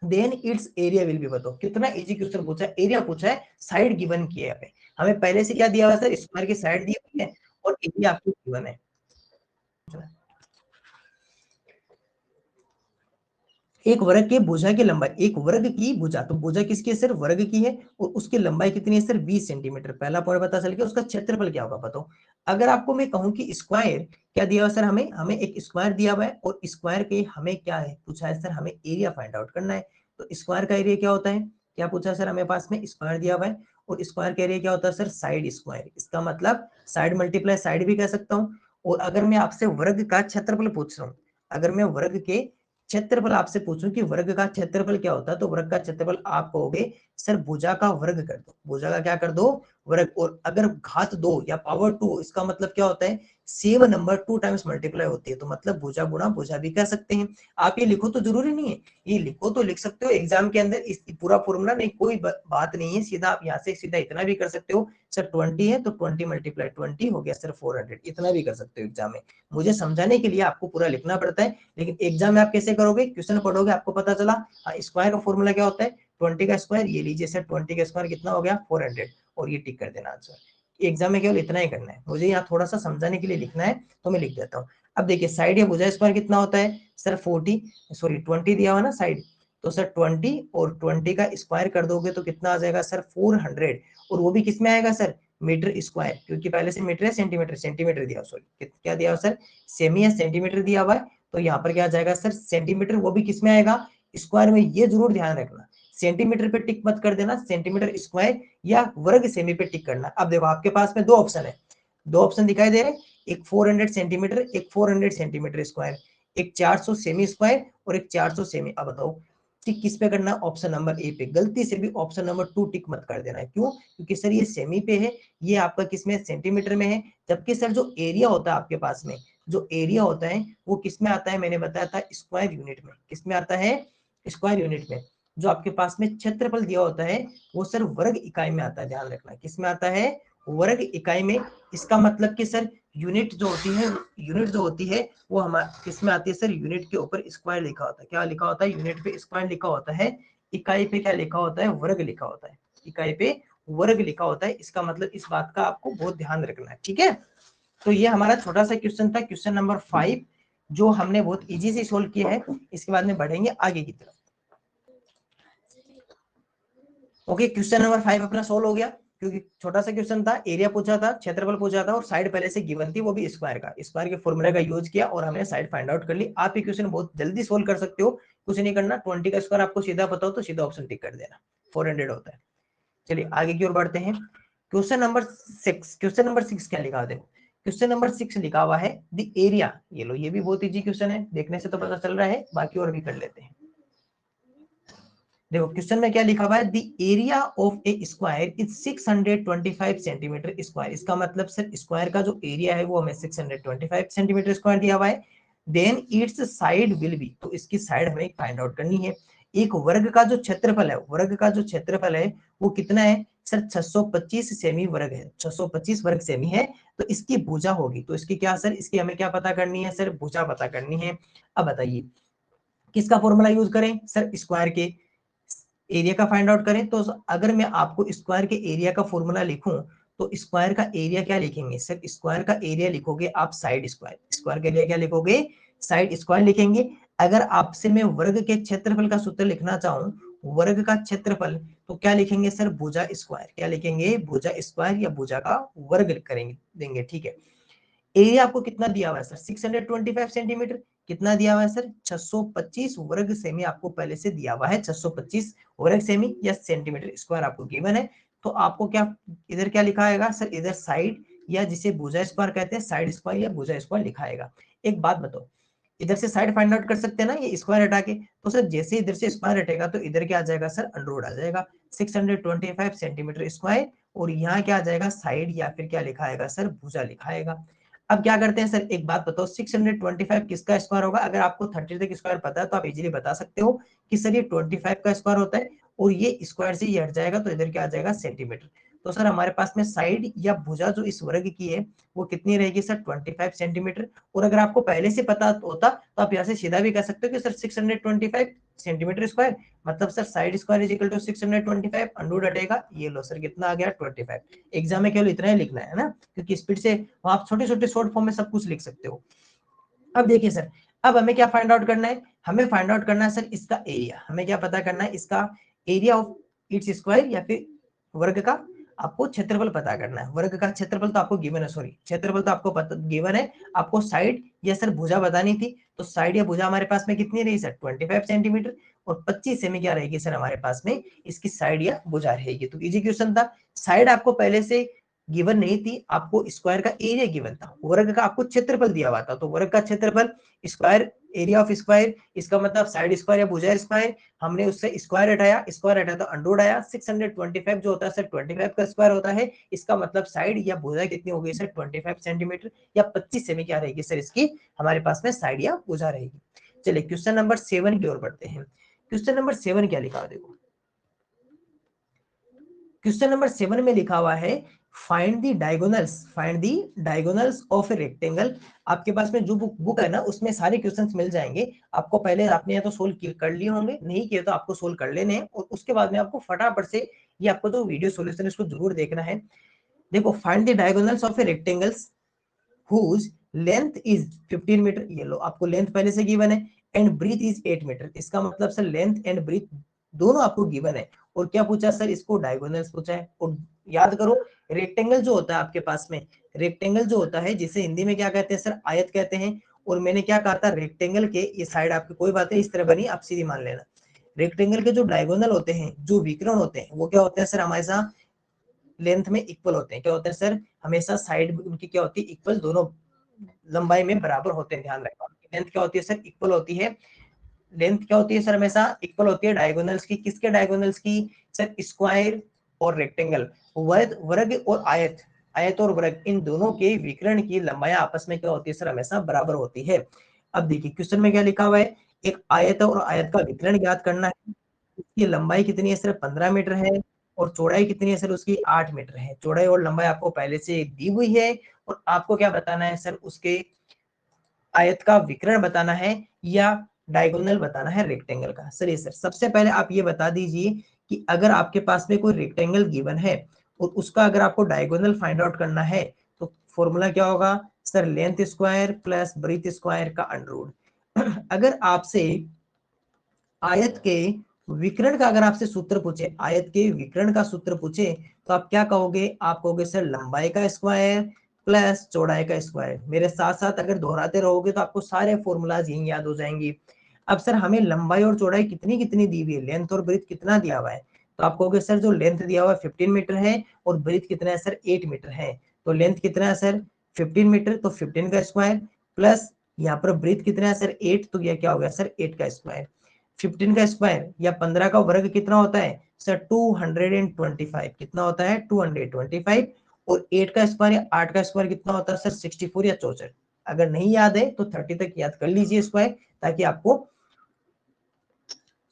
Then its area will be. बताओ कितना इजी क्वेश्चन पूछा है, एरिया पूछा है, साइड गिवन की है हमें पहले से क्या दिया हुआ है, स्क्वायर की साइड दी हुई है, और एरिया आपको गिवन है। एक वर्ग के भुजा की लंबाई, एक वर्ग की भुजा, तो भुजा किसकी है सर, वर्ग की है, और उसकी लंबाई कितनी है सर, 20 सेंटीमीटर। पहला पॉइंट पता चल गया। उसका क्षेत्रफल क्या होगा बताओ। अगर आपको मैं कहूं कि स्क्वायर क्या दिया हुआ सर, हमें एक स्क्वायर दिया हुआ है, और स्क्वायर के हमें क्या है पूछा है सर, हमें एरिया फाइंड आउट करना है। तो स्क्वायर का एरिया क्या होता है, क्या पूछा सर, हमें पास में स्क्वायर दिया हुआ है, और स्क्वायर का एरिया क्या होता है सर, साइड स्क्वायर। इसका मतलब साइड मल्टीप्लाई साइड भी कह सकता हूँ। और अगर मैं आपसे वर्ग का क्षेत्रफल पूछ रहा हूँ, अगर मैं वर्ग के क्षेत्रफल आपसे पूछूं कि वर्ग का क्षेत्रफल क्या होता है, तो वर्ग का क्षेत्रफल आप कहोगे सर भुजा का वर्ग कर दो, भुजा का क्या कर दो, वर्ग। और अगर घात 2 या पावर 2, इसका मतलब क्या होता है, सेम नंबर 2 टाइम्स मल्टीप्लाई होती है, तो मतलब भुजा गुणा भुजा भी कह सकते हैं। आप ये लिखो तो जरूरी नहीं है, ये लिखो तो लिख सकते हो एग्जाम के अंदर, इस पूरा फॉर्मूला नहीं, कोई बात नहीं है, सीधा आप यहाँ से सीधा इतना भी कर सकते हो सर, 20 है तो 20 मल्टीप्लाई 20 हो गया सर 400, इतना भी कर सकते हो एग्जाम में। मुझे समझाने के लिए आपको पूरा लिखना पड़ता है, लेकिन एग्जाम में आप कैसे करोगे, क्वेश्चन पढ़ोगे आपको पता चला। स्क्वायर का फॉर्मूला क्या होता है, 20 का स्क्वायर, ये लीजिए सर 20 का स्क्वायर कितना हो गया 400, और ये टिक कर देना आंसर। एग्जाम में केवल इतना ही करना है, मुझे यहाँ थोड़ा सा समझाने के लिए लिखना है तो मैं लिख देता हूँ। अब देखिए साइड या भुजा स्क्वायर कितना होता है सर, 20 दिया हुआ ना साइड, तो सर 20 और 20 का स्क्वायर कर दोगे तो कितना आ जाएगा सर 400, और वो भी किस में आएगा सर, मीटर स्क्वायर, क्योंकि पहले से मीटर है, सेंटीमीटर, सेंटीमीटर दिया, सॉरी क्या दिया सर, सेमी या सेंटीमीटर दिया हुआ है, तो यहाँ पर क्या आ जाएगा सर सेंटीमीटर, वो भी किस में आएगा, स्क्वायर में। ये जरूर ध्यान रखना, सेंटीमीटर पे टिक मत कर देना, सेंटीमीटर स्क्वायर या वर्ग सेमी पे टिक करना। अब देखो आपके पास में दो ऑप्शन है, दो ऑप्शन दिखाई दे रहे, एक 400 सेंटीमीटर, एक 400 सेंटीमीटर स्क्वायर, एक 400 सेमी स्क्वायर और एक 400 सेमी। अब बताओ टिक किस पे करना, ऑप्शन नंबर ए पे। गलती से भी ऑप्शन नंबर 2 टिक मत कर देना है, क्यों, क्योंकि सर ये सेमी पे है, ये आपका किस में, सेंटीमीटर में है, जबकि सर जो एरिया होता है आपके पास में, जो एरिया होता है वो किस में आता है, मैंने बताया था स्क्वायर यूनिट में। किस में आता है, स्क्वायर यूनिट में। जो आपके पास में क्षेत्रफल दिया होता है वो सर वर्ग इकाई में आता है, ध्यान रखना किस में आता है, वर्ग इकाई में। इसका मतलब कि सर यूनिट जो होती है, यूनिट जो होती है वो हमारे किस में आती है सर, यूनिट के ऊपर स्क्वायर लिखा होता है। क्या लिखा होता है, यूनिट पे स्क्वायर लिखा होता है, इकाई पे क्या लिखा होता है, वर्ग लिखा होता है, इकाई पे वर्ग लिखा होता है। इसका मतलब इस बात का आपको बहुत ध्यान रखना है, ठीक है। तो ये हमारा छोटा सा क्वेश्चन था, क्वेश्चन नंबर 5, जो हमने बहुत इजी से सोल्व किया है। इसके बाद में बढ़ेंगे आगे की तरफ। ओके, क्वेश्चन नंबर 5 अपना सोल्व हो गया, क्योंकि छोटा सा क्वेश्चन था, एरिया पूछा था, क्षेत्रफल पूछा था, और साइड पहले से गिवन थी, वो भी स्क्वायर का, स्क्वायर के फॉर्मूले का यूज किया और हमने साइड फाइंड आउट कर ली। आप ये क्वेश्चन बहुत जल्दी सोल्व कर सकते हो, कुछ नहीं करना, 20 का स्क्वायर आपको सीधा पता हो तो सीधा ऑप्शन टिक कर देना, 400 होता है। चलिए आगे की ओर बढ़ते हैं। क्वेश्चन नंबर 6, क्वेश्चन नंबर 6 क्या लिखा हुआ देखो, क्वेश्चन नंबर 6 लिखा हुआ है द एरिया, ये लो, ये भी बहुत इजी क्वेश्चन है, देखने से तो पता चल रहा है, बाकी और भी कर लेते हैं। देखो क्वेश्चन में क्या लिखा हुआ है, the area of A square is 625 centimetre square. इसका मतलब सर स्क्वायर का जो एरिया है वो हमें 625 सेंटीमीटर स्क्वायर दिया हुआ है। Then its side will be, तो इसकी साइड हमें फाइंड आउट करनी है। एक वर्ग का जो क्षेत्रफल है, वर्ग का जो क्षेत्रफल है वो कितना है सर, 625 सेमी वर्ग है, 625 वर्ग सेमी है। तो इसकी भुजा होगी, तो इसकी क्या सर, इसकी हमें क्या पता करनी है सर, भुजा पता करनी है। अब बताइए किसका फॉर्मूला यूज करें सर, स्क्वायर के एरिया का फाइंड आउट करें। तो अगर मैं आपको स्क्वायर के एरिया का फॉर्मूला लिखूं, तो स्क्वायर का एरिया क्या लिखेंगे सर, स्क्वायर का एरिया लिखोगे आप साइड स्क्वायर, स्क्वायर का एरिया क्या लिखोगे, साइड स्क्वायर लिखेंगे। अगर आपसे मैं वर्ग के क्षेत्रफल का सूत्र लिखना चाहूं, वर्ग का क्षेत्रफल, तो क्या लिखेंगे सर, भुजा स्क्वायर, क्या लिखेंगे, भुजा स्क्वायर या भुजा का वर्ग करेंगे, देंगे, ठीक है। एरिया आपको कितना दिया हुआ है सर, 625 सेंटीमीटर, कितना दिया हुआ है सर, 625 वर्ग सेमी आपको पहले से दिया हुआ है, 625 वर्ग सेमी या सेंटीमीटर स्क्वायर आपको गिवन है। तो आपको क्या इधर क्या लिखा आएगा सर, इधर साइड या जिसे भुजा स्क्वायर कहते हैं, साइड स्क्वायर या भुजा स्क्वायर लिखा आएगा। एक बात बताओ, इधर से साइड फाइंड आउट कर सकते हैं ना, ये स्क्वायर हटा के, तो सर जैसे इधर से स्क्वायर हटेगा तो इधर क्या आ जाएगा सर, अंडर आ जाएगा, 625 सेंटीमीटर स्क्वायर, और यहाँ क्या आ जाएगा, साइड या फिर क्या लिखा आएगा सर, भुजा लिखा आएगा। अब क्या करते हैं सर, एक बात बताओ, 625 किसका स्क्वायर होगा, अगर आपको 30 तक स्क्वायर पता है तो आप इजीली बता सकते हो कि सर ये 25 का स्क्वायर होता है, और ये स्क्वायर से ये हट जाएगा तो इधर क्या आ जाएगा, सेंटीमीटर। तो सर हमारे पास में साइड या भुजा जो इस वर्ग की है वो कितनी रहेगी सर, 25 सेंटीमीटर। और अगर आपको पहले से पता होता तो आप यहाँ से सीधा भी कह सकते हो कि सर 625 सेंटीमीटर स्क्वायर, मतलब sir side square is equal to 625, under हटेगा, ये लो सर कितना आ गया, 25। एग्जाम में केवल इतना ही लिखना है ना, क्योंकि स्पीड से आप छोटे छोटे शॉर्ट फॉर्म में सब कुछ लिख सकते हो। अब देखिए सर, अब हमें क्या फाइंड आउट करना है, हमें फाइंड आउट करना है सर इसका एरिया, हमें क्या पता करना है इसका एरिया ऑफ इट्स स्क्वायर या फिर वर्ग का आपको क्षेत्रफल पता करना है। वर्ग का क्षेत्रफल तो आपको गिवन है, सॉरी क्षेत्रफल तो आपको पता गिवन है, आपको साइड या सर भुजा बतानी थी। तो साइड या भुजा हमारे पास में कितनी रही सर 25 सेंटीमीटर, और 25 सेमी क्या रहेगी सर हमारे पास में इसकी साइड या भुजा रहेगी। तो इजी क्वेश्चन था। साइड आपको पहले से गिवन नहीं थी, आपको स्क्वायर का एरिया गिवन था, वर्ग का आपको क्षेत्रफल दिया हुआ था। तो वर्ग का क्षेत्रफल स्क्वायर एरिया ऑफ स्क्वायर, इसका मतलब साइड स्क्वायर या भुजा स्क्वायर, हमने उससे स्क्वायर हटाया, स्क्वायर हटाया तो अंडर आया। 625 जो होता है सर 25 का स्क्वायर होता है, इसका मतलब साइड या भुजा कितनी हो गई सर 25 सेंटीमीटर या 25 सेमी क्या रहेगी सर इसकी हमारे पास में साइड या भुजा रहेगी। चलिए क्वेश्चन नंबर 7 की ओर बढ़ते हैं। क्वेश्चन नंबर 7 क्या लिखा हुआ देखो, क्वेश्चन नंबर 7 में लिखा हुआ है find the diagonals of a rectangle. आपके पास में जो बुक है ना उसमें सारे क्वेश्चंस मिल जाएंगे आपको। पहले आपने या तो सोल्व कर लिए होंगे, नहीं किए तो आपको सोल्व कर लेने हैं, और उसके बाद में आपको फटाफट से ये आपको जो वीडियो सॉल्यूशन इसको जरूर देखना है। देखो find the diagonals of a rectangles whose length is 15 metre, ये लो आपको लेंथ पहले से गिवन है, एंड ब्रीथ इज 8 मीटर। इसका मतलब सर लेंथ एंड ब्रीथ दोनों आपको गिवन है, और क्या पूछा सर इसको डायगोनल्स पूछा है। और याद करो रेक्टेंगल जो होता है आपके पास में, रेक्टेंगल जो होता है जिसे हिंदी में क्या कहते हैं सर आयत कहते हैं। और मैंने क्या कहा था रेक्टेंगल के ये साइड आपकी कोई बात नहीं इस तरह बनी, आप सीधी मान लेना। रेक्टेंगल के जो डायगोनल होते हैं, जो विकर्ण होते हैं, वो क्या होते हैं सर हमेशा लेंथ में इक्वल होते हैं। क्या होते हैं सर हमेशा साइड उनकी क्या होती है इक्वल, दोनों लंबाई में बराबर होते हैं। ध्यान रखना लेंथ क्या होती है सर इक्वल होती है। लेंथ क्या होती है सर हमेशा इक्वल होती है डायगोनल्स की। किसके डायगोनल्स की सर स्क्वायर और रेक्टेंगल, वर्ग और आयत, आयत और वर्ग इन दोनों के विकर्ण की लंबाई आपस में क्या होती है सर हमेशा बराबर होती है। अब देखिए क्वेश्चन में क्या लिखा हुआ है, एक आयत और आयत का विकर्ण ज्ञात करना है। इसकी लंबाई कितनी है सर 15 मीटर है, और चौड़ाई कितनी है सर उसकी 8 मीटर है। चौड़ाई और लंबाई आपको पहले से दी हुई है, और आपको क्या बताना है सर उसके आयत का विकर्ण बताना है या डायगोनल बताना है रेक्टेंगल का। सर सबसे पहले आप ये बता दीजिए कि अगर आपके पास में कोई रेक्टेंगल गिवन है और उसका अगर आपको डायगोनल फाइंड आउट करना है तो फॉर्मूला क्या होगा sir length square plus breadth square का अंडर रूट। अगर आपसे आयत के विकर्ण का अगर आपसे सूत्र पूछे, आयत के विकर्ण का सूत्र पूछे, तो आप क्या कहोगे, आप कहोगे सर लंबाई का स्क्वायर प्लस चौड़ाई का स्क्वायर। मेरे साथ साथ अगर दोहराते रहोगे तो आपको सारे फॉर्मूलाज यही याद हो जाएंगी। अब सर हमें लंबाई और चौड़ाई कितनी कितनी दी हुई है, लेंथ और ब्रीथ कितना दिया हुआ है, तो आप कहोगे सर जो लेंथ दिया हुआ है 15 मीटर है, और ब्रीथ कितना है सर 8 मीटर है। तो लेंथ कितना है सर 15 मीटर, तो 15 का स्क्वायर, प्लस यहाँ पर ब्रीथ कितना है सर 8, तो यह क्या हो गया सर 8 का स्क्वायर। 15 का स्क्वायर या 15 का वर्ग कितना होता है सर 225, कितना होता है 225, और 8 का स्क्वायर या 8 का स्क्वायर कितना होता है सर 64 या 64। अगर नहीं याद है तो 30 तक याद कर लीजिए स्क्वायर, ताकि आपको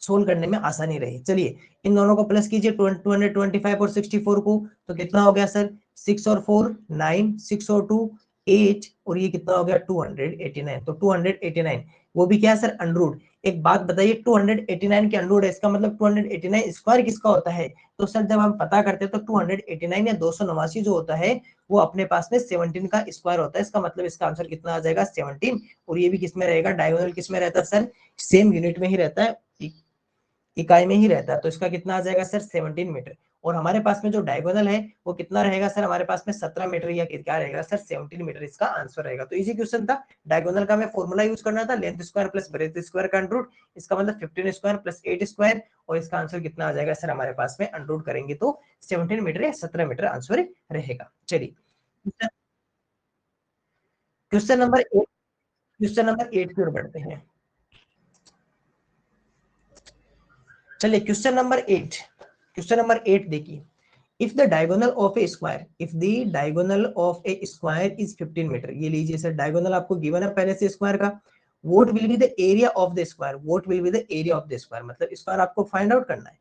सोल्व करने में आसानी रहे। चलिए इन दोनों को प्लस कीजिए 225 और 64 को, तो कितना हो गया सर 6 और 4 9, 6 और 2 8, और ये कितना हो गया 289। तो 289 वो भी क्या है सर अंडरूट। एक बात बताइए 289 के अंडरूट है, इसका मतलब 289 स्क्वायर किसका होता है। तो सर जब हम पता करते हैं तो 289 या 289 जो होता है वो अपने पास में 17 का स्क्वायर होता है। इसका मतलब इसका आंसर कितना आ जाएगा 17। और ये भी किसमें रहेगा, डायगोनल किसमें रहता है सर, सेम यूनिट में ही रहता है, इकाई में ही रहता है। तो इसका कितना आ जाएगा सर 17 मीटर। और हमारे पास में जो डायगोनल है वो कितना रहेगा सर हमारे पास में 17 मीटर, या क्या रहेगा सर 17 मीटर इसका आंसर रहेगा। तो इजी क्वेश्चन था। डायगोनल का हमें फॉर्मूला यूज करना था length square plus breadth square का अंडर रूट, इसका मतलब 15 स्क्वायर प्लस 8 स्क्वायर, और इसका आंसर कितना आ जाएगा सर हमारे पास में अंडर रूट करेंगे तो 17 मीटर या 17 मीटर आंसर रहेगा। चलिए क्वेश्चन नंबर 8 की ओर बढ़ते हैं। चलिए क्वेश्चन नंबर 8 देखिए, if the diagonal of a square, if the diagonal of a square is 15 metre, ये लीजिए सर डायगोनल आपको गिवन है पहले से स्क्वायर का। what will be the area of the square, what will be the area of the square, मतलब स्क्वायर आपको फाइंड आउट करना है,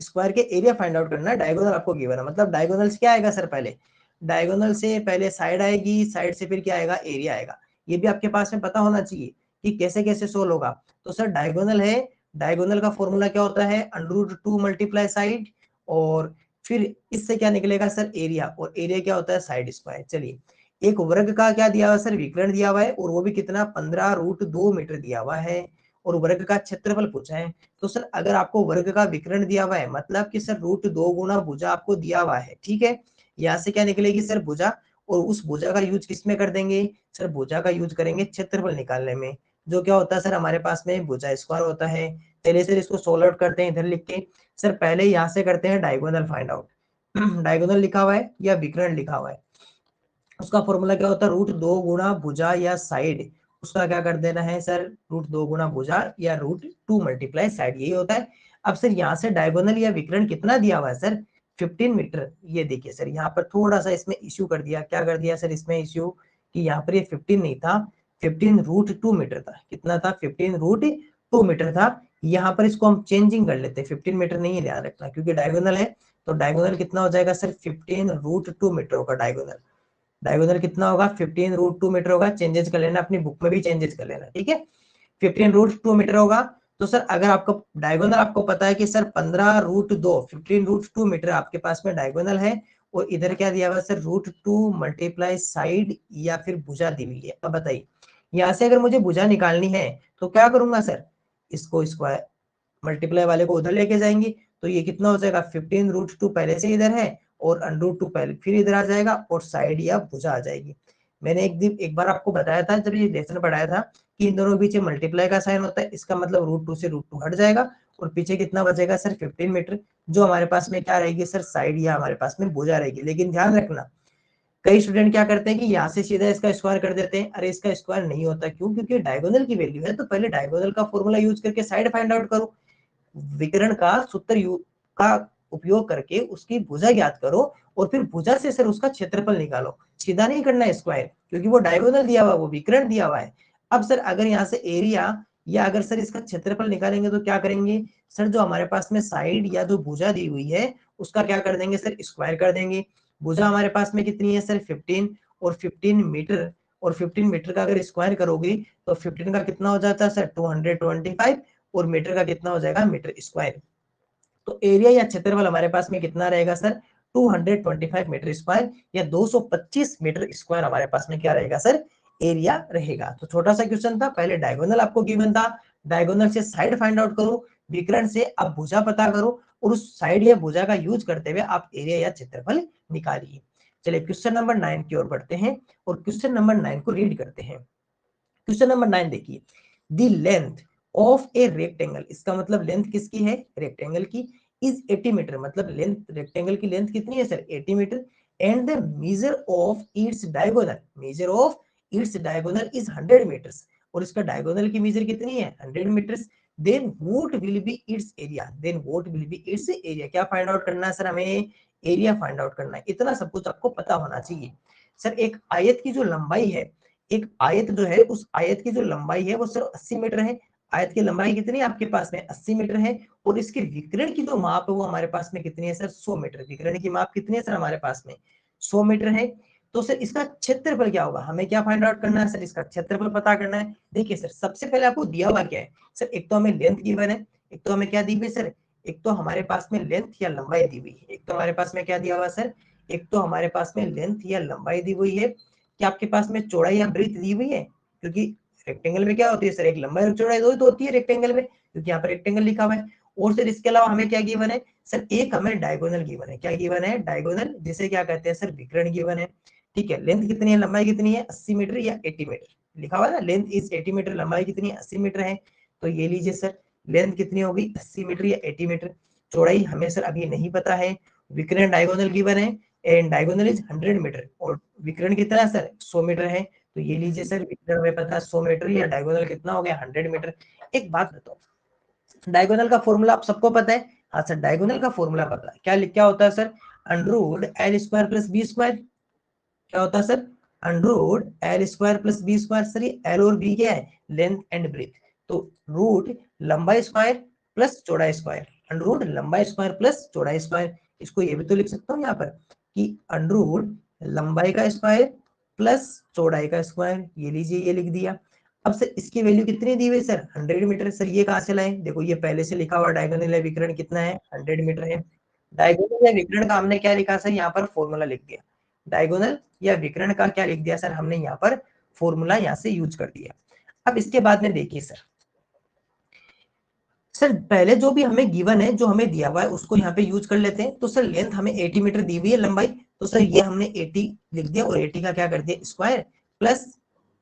स्क्वायर के एरिया फाइंड आउट करना है। डायगोनल आपको गिवन है, मतलब डायगोनल से क्या आएगा सर, पहले डायगोनल से पहले साइड आएगी, साइड से फिर क्या आएगा एरिया आएगा। ये भी आपके पास में पता होना चाहिए कि कैसे कैसे सोल्व होगा। तो सर डायगोनल है, डायगोनल का फॉर्मूला क्या होता है √2 मल्टीप्लाई साइड, और फिर इससे क्या निकलेगा सर एरिया, और एरिया क्या होता है साइड स्क्वायर। चलिए एक वर्ग का क्या दिया हुआ सर, विकर्ण दिया हुआ है, और वो भी कितना 15√2 मीटर दिया हुआ है, और वर्ग का क्षेत्रफल पूछा है। तो सर अगर आपको वर्ग का विकर्ण दिया हुआ है, मतलब कि सर √2 गुना भुजा आपको दिया हुआ है, ठीक है। यहाँ से क्या निकलेगी सर, भुजा, और उस भुजा का यूज किस में कर देंगे सर, भुजा का यूज करेंगे क्षेत्रफल निकालने में, जो क्या होता है सर हमारे पास में भुजा स्क्वायर होता है। चलिए सर इसको सोल्व आउट करते हैं इधर लिख के। सर पहले यहाँ से करते हैं डायगोनल फाइंड आउट। डायगोनल लिखा हुआ है या विकर्ण लिखा हुआ है, उसका फॉर्मूला क्या होता है, √2 गुना भुजा या साइड, उसका क्या कर देना है सर, √2 गुना भुजा या √2 मल्टीप्लाई साइड, यही होता है। अब सर यहाँ से डायगोनल या विकर्ण कितना दिया हुआ है सर, 15 मीटर। ये देखिए सर यहाँ पर थोड़ा सा इसमें इश्यू कर दिया, क्या कर दिया सर इसमें इश्यू, कि यहाँ पर ये 15 नहीं था, 15√2 मीटर था। कितना था, 15√2 मीटर था। यहाँ पर इसको हम चेंजिंग कर लेते हैं, 15 मीटर नहीं है, ध्यान रखना, क्योंकि डायगोनल है। तो डायगोनल कितना हो जाएगा सर, 15√2 मीटर होगा डायगोनल। डायगोनल कितना होगा, 15√2 मीटर होगा। चेंजेस कर लेना, अपनी बुक में भी चेंजेस कर लेना, ठीक है। 15√2 मीटर होगा। तो सर अगर आपको डायगोनल आपको पता है कि सर 15√2, 15√2 मीटर आपके पास में डायगोनल है, और इधर क्या दिया हुआ सर, √2 मल्टीप्लाई साइड या फिर भुजा दी हुई है। अब बताइए, यहाँ से अगर मुझे भुजा निकालनी है तो क्या करूंगा सर, इसको स्क्वायर मल्टीप्लाई वाले को उधर लेके जाएंगे, तो ये कितना हो जाएगा, 15√2 पहले से इधर है, और √2 पहले फिर इधर आ जाएगा, और साइड या भुजा आ जाएगी। मैंने एक बार आपको बताया था जब ये लेसन पढ़ाया था, कि इन दोनों के पीछे मल्टीप्लाई का साइन होता है, इसका मतलब √2 से √2 हट जाएगा, और पीछे कितना बचेगा सर, 15 मीटर, जो हमारे पास में क्या रहेगी सर, साइड या हमारे पास में भुजा रहेगी। लेकिन ध्यान रखना, कई स्टूडेंट क्या करते हैं कि यहाँ से सीधा इसका स्क्वायर कर देते हैं। अरे इसका स्क्वायर नहीं होता, क्यों, क्योंकि डायगोनल की वैल्यू है, तो पहले डायगोनल का फॉर्मूला यूज करके साइड फाइंड आउट करो, विकर्ण का सूत्र का उपयोग करके उसकी भुजा ज्ञात करो, और फिर भुजा से सर उसका क्षेत्रफल निकालो। सीधा नहीं करना है स्क्वायर, क्योंकि वो डायगोनल दिया हुआ है, वो विकर्ण दिया हुआ है। अब सर अगर यहाँ से एरिया या अगर सर इसका क्षेत्रफल निकालेंगे तो क्या करेंगे सर, जो हमारे पास में साइड या जो भुजा दी हुई है उसका क्या कर देंगे सर, स्क्वायर कर देंगे। भुजा हमारे पास में कितनी है सर, 15, और 15 मीटर, और 15 मीटर का अगर स्क्वायर करोगे तो 15 का कितना हो जाता है सर, 225, और मीटर का कितना हो जाएगा, मीटर स्क्वायर। तो एरिया या क्षेत्रफल हमारे पास में कितना रहेगा सर, 225 मीटर स्क्वायर, या 225 मीटर स्क्वायर हमारे पास में क्या रहेगा सर, एरिया रहेगा। तो छोटा सा क्वेश्चन था, पहले डायगोनल आपको गिवन था, डायगोनल से साइड फाइंड आउट करो, विकर्ण से आप भुजा पता करो, और उस साइड या भुजा का यूज करते हुए आप एरिया या क्षेत्रफल निकालिए। चलिए क्वेश्चन नंबर 9 की ओर बढ़ते हैं, और क्वेश्चन नंबर 9 को रीड करते हैं। क्वेश्चन नंबर 9 देखिए, the length of a rectangle, इसका मतलब लेंथ किसकी है, रेक्टेंगल की, इज 80 मीटर, मतलब लेंथ, रेक्टेंगल की लेंथ कितनी है sir, 80 metre, and the measure of its diagonal, measure of its diagonal is 100 metres, और इसका डायगोनल की मेजर कितनी है, 100 metres, then what will be its area, then what will be its area, क्या फाइंड आउट करना है सर, हमें एरिया फाइंड आउट करना है। इतना सब कुछ आपको पता होना चाहिए। सर एक आयत की जो लंबाई है, एक आयत जो है, उस आयत की जो लंबाई है वो सिर्फ 80 मीटर है। आयत की लंबाई कितनी है आपके पास में, 80 मीटर है, और इसके विकर्ण की जो माप है वो हमारे पास में कितनी है सर, 100 मीटर। विकर्ण की माप कितनी है सर हमारे पास में, 100 मीटर है। तो सर इसका क्षेत्रफल क्या होगा, हमें क्या फाइंड आउट करना है सर, इसका क्षेत्रफल पता करना है। देखिए सर सबसे पहले आपको दिया हुआ क्या है सर, एक तो हमें लेंथ गिवन है, एक तो हमें क्या दी हुई सर, एक तो हमारे पास में लेंथ या लंबाई दी हुई है, एक तो हमारे पास में क्या दिया हुआ सर, एक तो हमारे पास में लेंथ या लंबाई दी हुई है, कि आपके पास में चौड़ाई या ब्रीथ दी हुई है, क्योंकि रेक्टेंगल में क्या होती है सर, एक लंबाई और चौड़ाई दो तो होती है रेक्टेंगल में, क्योंकि यहाँ पर रेक्टेंगल लिखा हुआ है। और सर इसके अलावा हमें क्या गिवन है सर, एक हमें डायगोनल गिवन है, क्या गिवन है, डायगोनल, जिसे क्या कहते हैं सर, विकर्ण गिवन है। ठीक है, लेंथ कितनी है, लंबाई कितनी है, 80 मीटर या 80 मीटर लिखा हुआ है ना, लेंथ इज 80 मीटर, लंबाई कितनी है, 80 मीटर है। तो ये लीजिए सर, लेंथ कितनी होगी, 80 मीटर या 80 मीटर। चौड़ाई हमें सर अभी नहीं पता है, विकर्ण डायगोनल गिवन है, एंड डायगोनल इज 100 मीटर, और विकर्ण कितना सर, 100 मीटर है। तो ये लीजिए सर, विकर्ण हमें पता है 100 मीटर, या डायगोनल कितना हो गया, 100 मीटर। एक बात बताओ, डायगोनल का फॉर्मूला आप सबको पता है, हाँ सर डायगोनल का फॉर्मूला पता है, क्या होता है sir, under L square plus B square, क्या होता है sir, under L square plus B square. Sir ये एल और बी क्या है, लेंथ एंड ब्रेथ, तो रूट लंबाई स्क्वायर प्लस चौड़ाई स्क्वायर, अंडर लंबाई स्क्वायर प्लस चौड़ाई स्क्वायर। इसको ये भी तो लिख सकता हूँ यहाँ पर, कि अंडर लंबाई का स्क्वायर प्लस चौड़ाई का स्क्वायर, ये लीजिए ये लिख दिया। अब सर इसकी वैल्यू कितनी दी हुई सर, 100 मीटर। सर ये कहाँ से लाए, देखो ये पहले से लिखा हुआ डायगोनल है, विकर्ण कितना है, 100 मीटर है। डायगोनल या विकर्ण का हमने क्या लिखा सर, यहाँ पर फॉर्मूला लिख दिया, डायगोनल या विकर्ण का क्या लिख दिया सर हमने यहाँ पर फॉर्मूला यहाँ से यूज कर दिया। अब इसके बाद में देखिए सर पहले जो भी हमें गिवन है, जो हमें दिया हुआ है उसको यहाँ पे यूज कर लेते हैं। तो सर लेंथ हमें 80 मीटर दी हुई है लंबाई, तो सर ये हमने 80 लिख दिया और 80 का क्या कर दिया स्क्वायर प्लस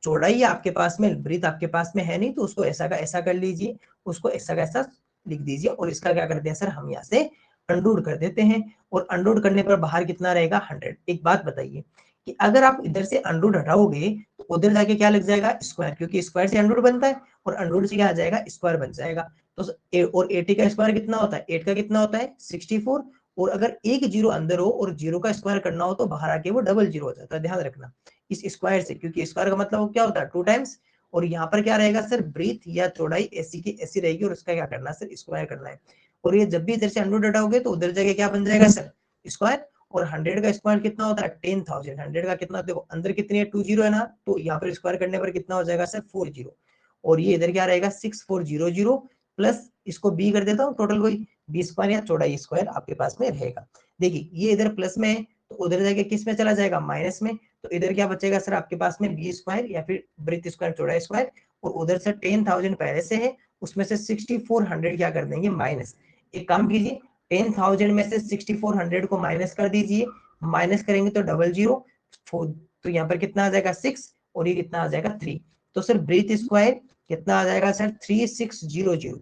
चौड़ाई आपके पास में, ब्रीथ आपके पास में है नहीं तो उसको ऐसा का ऐसा कर लीजिए, उसको ऐसा का ऐसा लिख दीजिए और इसका क्या कर दिया सर हम यहाँ से अंडूड कर देते हैं और अंडूड करने पर बाहर कितना रहेगा 100। एक बात बताइए कि अगर आप इधर से अंडूड हटाओगे तो उधर जाके क्या लग जाएगा स्क्वायर, क्योंकि स्क्वायर से अंडूड बनता है और अंडूड से क्या आ जाएगा स्क्वायर बन जाएगा। तो और 80 का स्क्वायर कितना होता है, 8 का कितना होता है 64, और अगर एक जीरो अंदर हो और जीरो का स्क्वायर करना हो तो बाहर आके वो डबल जीरो हो जाता है, ध्यान रखना इस स्क्वायर से, क्योंकि स्क्वायर का मतलब क्या होता है 2 टाइम्स। और यहाँ पर क्या रहेगा सर ब्रीथ या चौड़ाई ऐसी की ऐसी रहेगी और उसका क्या करना है सर स्क्वायर करना है। और ये जब भी इधर से अंडर हटाओगे तो उधर जगह क्या बन जाएगा सर स्क्वायर। और 100 का स्क्वायर कितना होता है 10,000, 100 का कितना देखो अंदर कितनी है 2 जीरो है ना, तो यहाँ पर स्क्वायर करने पर कितना हो जाएगा सर 4 जीरो, और ये इधर क्या रहेगा 6400 प्लस इसको बी कर देता हूँ टोटल कोई बी स्क्वायर या चौड़ाई स्क्वायर आपके पास में रहेगा। देखिए ये इधर प्लस में है तो उधर जाके किस में चला जाएगा माइनस में, तो इधर क्या बचेगा सर आपके पास में बी स्क्वायर या फिर ब्रीथ स्क्वायर चौड़ाई स्क्वायर, और उधर से 10,000 पहले से है उसमें से 6400 क्या कर देंगे माइनस। एक काम कीजिए 10,000 में से 6400 को माइनस कर दीजिए, माइनस करेंगे तो डबल जीरो, तो यहाँ पर कितना आ जाएगा 6 और ये कितना आ जाएगा 3। तो सर ब्रीथ स्क्वायर कितना आ जाएगा सर 3600।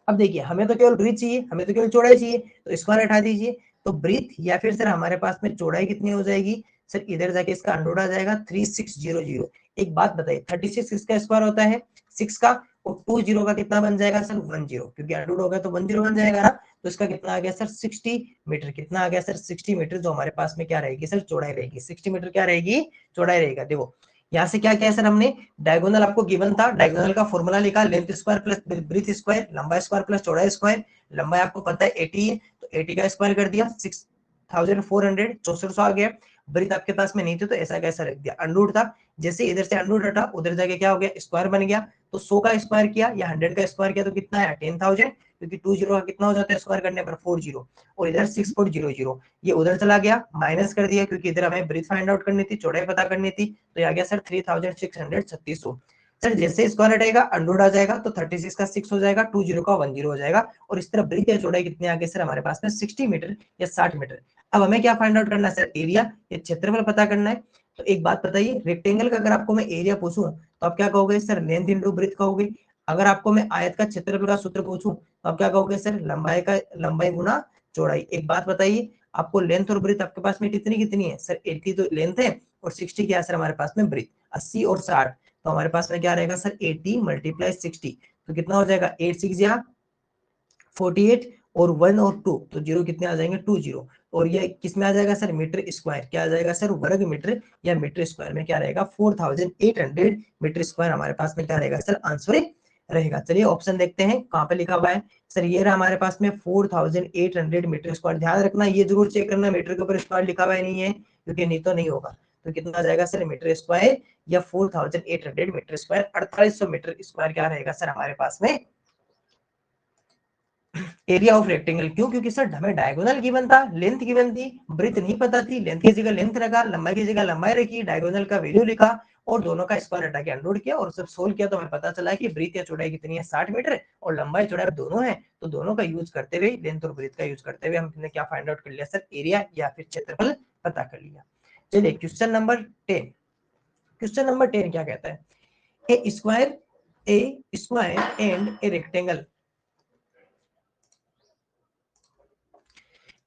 अब देखिए हमें तो केवल ब्रीथ चाहिए, हमें तो केवल चौड़ाई चाहिए, तो स्क्वायर हटा दीजिए तो ब्रीथ या फिर सर हमारे पास में चौड़ाई कितनी हो जाएगी सर, इधर जाके इसका अंडर आ जाएगा 3600। एक बात बताइए 36 किसका स्क्वायर होता है 6 का, और 2 जीरो का कितना बन जाएगा सर 1 जीरो, क्योंकि अंडर हो गया तो 1 जीरो बन जाएगा ना। तो इसका कितना आ गया सर 60 मीटर, कितना आ गया सर 60 मीटर, जो हमारे पास में क्या रहेगी सर चौड़ाई रहेगी, 60 मीटर क्या रहेगी चौड़ाई रहेगा। देखो यहाँ से क्या किया सर हमने डायगोनल आपको गिवन था, डायगोनल का फॉर्मूला लिखा length square plus breadth square, लंबाई स्क्वायर प्लस चौड़ाई स्क्वायर। लंबाई आपको पता है 80 है तो 80 का स्क्वायर कर दिया 6400, 6400 आ गया। ब्रीथ आपके पास में नहीं थी तो ऐसा कैसा रख दिया अंडूड था, जैसे इधर से अंडूड हटा उधर जाके क्या हो गया स्क्वायर बन गया, तो 100 का स्क्वायर किया या 100 का स्क्वायर किया तो कितना है 10,000, क्योंकि 2 जीरो का कितना हो जाता है स्क्वायर करने पर 4 जीरो, और इधर 6.00 ये उधर चला गया माइनस कर दिया, क्योंकि इधर हमें ब्रीथ फाइंड आउट करनी थी चौड़ाई पता करनी थी, तो ये आ गया सर 3636। सर जैसे स्क्वायर हटेगा अंडूड आ जाएगा तो 36 का 6 हो जाएगा, 2 जीरो का 1 जीरो हो जाएगा, और इस तरह ब्रीथ या चौड़ाई कितनी आ गई सर हमारे पास में 60 मीटर या 60 मीटर। अब हमें क्या फाइंड आउट करना है सर एरिया या क्षेत्रफल पता करना है। तो एक बात बताइए रेक्टेंगल का अगर आपको मैं एरिया पूछूं तो आप क्या कहोगे सर लेंथ इनटू ब्रीथ कहोगे। अगर आपको मैं आयत का क्षेत्रफल का सूत्र पूछूं तो आप क्या कहोगे सर लंबाई गुना चौड़ाई। एक बात बताइए आपको लेंथ और ब्रीथ आपके पास में कितनी कितनी है सर 80 तो लेंथ है और 60 क्या है सर हमारे पास में ब्रीथ, 80 और 60, तो हमारे पास में क्या रहेगा सर 80 मल्टीप्लाई 60, तो कितना हो जाएगा 8 6 या 48 और 1 और 2 तो जीरो कितने आ जाएंगे 2 जीरो, और ये किस में आ जाएगा सर मीटर स्क्वायर, क्या आ जाएगा सर वर्ग मीटर या मीटर स्क्वायर में क्या रहेगा 4800 मीटर स्क्वायर हमारे पास में क्या रहेगा सर आंसर रहेगा। चलिए ऑप्शन देखते हैं कहाँ पे लिखा हुआ है सर, ये रहा हमारे पास में 4800 मीटर स्क्वायर। ध्यान रखना ये जरूर चेक करना मीटर के ऊपर स्क्वायर लिखा हुआ नहीं है, क्योंकि नहीं तो नहीं होगा। तो कितना आ जाएगा सर मीटर स्क्वायर या 4800 मीटर स्क्वायर, 4800 मीटर स्क्वायर क्या रहेगा सर हमारे पास में एरिया ऑफ रेक्टेंगल। क्यों, क्योंकि सर हमें डायगोनल गिवन था, लेंथ गिवन थी, ब्रीथ नहीं पता थी, लेंथ की जगह लेंथ रखा, लंबाई की जगह लंबाई रखी, डायगोनल का वैल्यू लिखा और दोनों का स्क्वायर हटा के अनलोड किया और जब सोल्व किया तो हमें पता चला कि ब्रीथ या चौड़ाई कितनी है 60 मीटर और लंबाई चौड़ाई दोनों है, तो दोनों का यूज करते हुए लेंथ और ब्रीथ का यूज करते हुए हमने क्या फाइंड आउट कर लिया सर एरिया या फिर क्षेत्रफल पता कर लिया। चलिए क्वेश्चन नंबर 10, क्वेश्चन नंबर 10 क्या कहता है a square and a rectangle,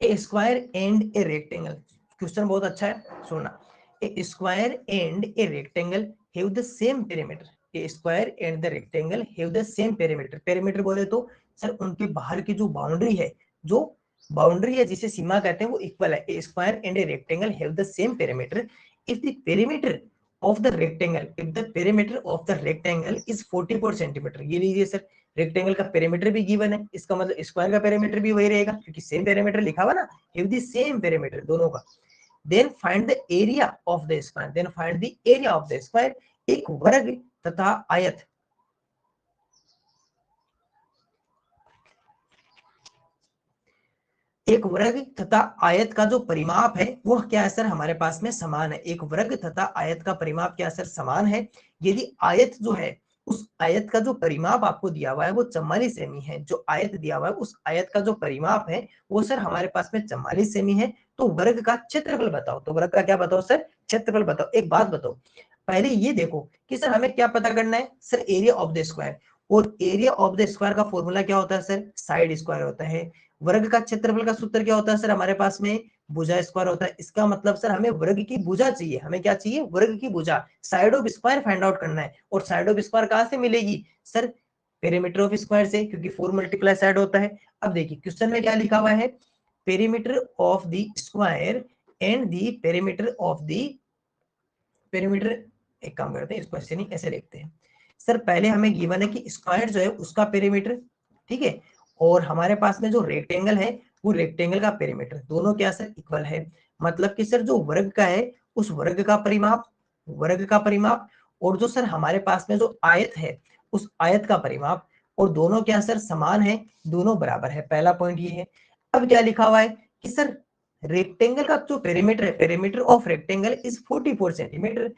a square and a rectangle. Question बहुत अच्छा है सुनना। A square and a rectangle have the same perimeter, a square and the rectangle have the same perimeter. Perimeter बोले तो सर उनके बाहर की जो बाउंड्री है, जो बाउंड्री है जिसे सीमा कहते हैं वो इक्वल है। A square and a rectangle have the same perimeter if the perimeter of the rectangle, if the perimeter of the rectangle is 44 centimetre. ये लीजिए सर रेक्टेंगल का पेरीमीटर भी गिवन है, इसका मतलब स्क्वायर का पेरीमीटर भी वही रहेगा क्योंकि सेम पेरीमीटर लिखा हुआ ना, हैव द सेम पेरीमीटर दोनों का। Then find the area of the square, then find the area of the square. एक वर्ग तथा आयत एक वर्ग तथा आयत का जो परिमाप है वह क्या है सर हमारे पास में समान है। एक वर्ग तथा आयत का परिमाप क्या सर समान है। यदि आयत जो है उस आयत का जो परिमाप आपको दिया हुआ है वो 44 सेमी है, जो आयत दिया हुआ है उस आयत का जो परिमाप है वो सर हमारे पास में 44 सेमी है, तो वर्ग का क्षेत्रफल बताओ। तो वर्ग का क्या बताओ सर, क्षेत्रफल बताओ। एक बात बताओ, पहले ये देखो कि सर हमें क्या पता करना है sir, area of the square, और एरिया ऑफ द स्क्वायर का फॉर्मूला क्या होता है सर, साइड स्क्वायर होता है। वर्ग का क्षेत्रफल का सूत्र क्या होता है सर हमारे पास में, भुजा स्क्वायर होता है। इसका मतलब सर हमें वर्ग की भुजा चाहिए, हमें क्या चाहिए, वर्ग की भुजा, side of square find out करना है। और साइड ऑफ स्क्वायर कहां से मिलेगी सर, पेरीमीटर ऑफ स्क्वायर से, क्योंकि 4 मल्टीप्लाई साइड होता है। अब देखिए क्वेश्चन में क्या लिखा हुआ है, perimeter of the square and the perimeter of the perimeter. एक काम करते हैं, इसको ऐसे नहीं ऐसे लिखते हैं सर, पहले हमें गिवन है कि स्क्वायर जो है उसका पेरीमीटर, ठीक है, और हमारे पास में जो रेक्टेंगल है वो रेक्टेंगल का पेरीमीटर, दोनों क्या सर इक्वल है। मतलब कि सर जो वर्ग का है उस वर्ग का परिमाप, वर्ग का परिमाप, और जो सर हमारे पास में जो आयत है उस आयत का परिमाप, और दोनों क्या सर समान है, दोनों बराबर है। पहला पॉइंट ये है। अब क्या लिखा हुआ है कि सर रेक्टेंगल का जो पेरीमीटर है, perimeter of rectangle is 44 centimetre.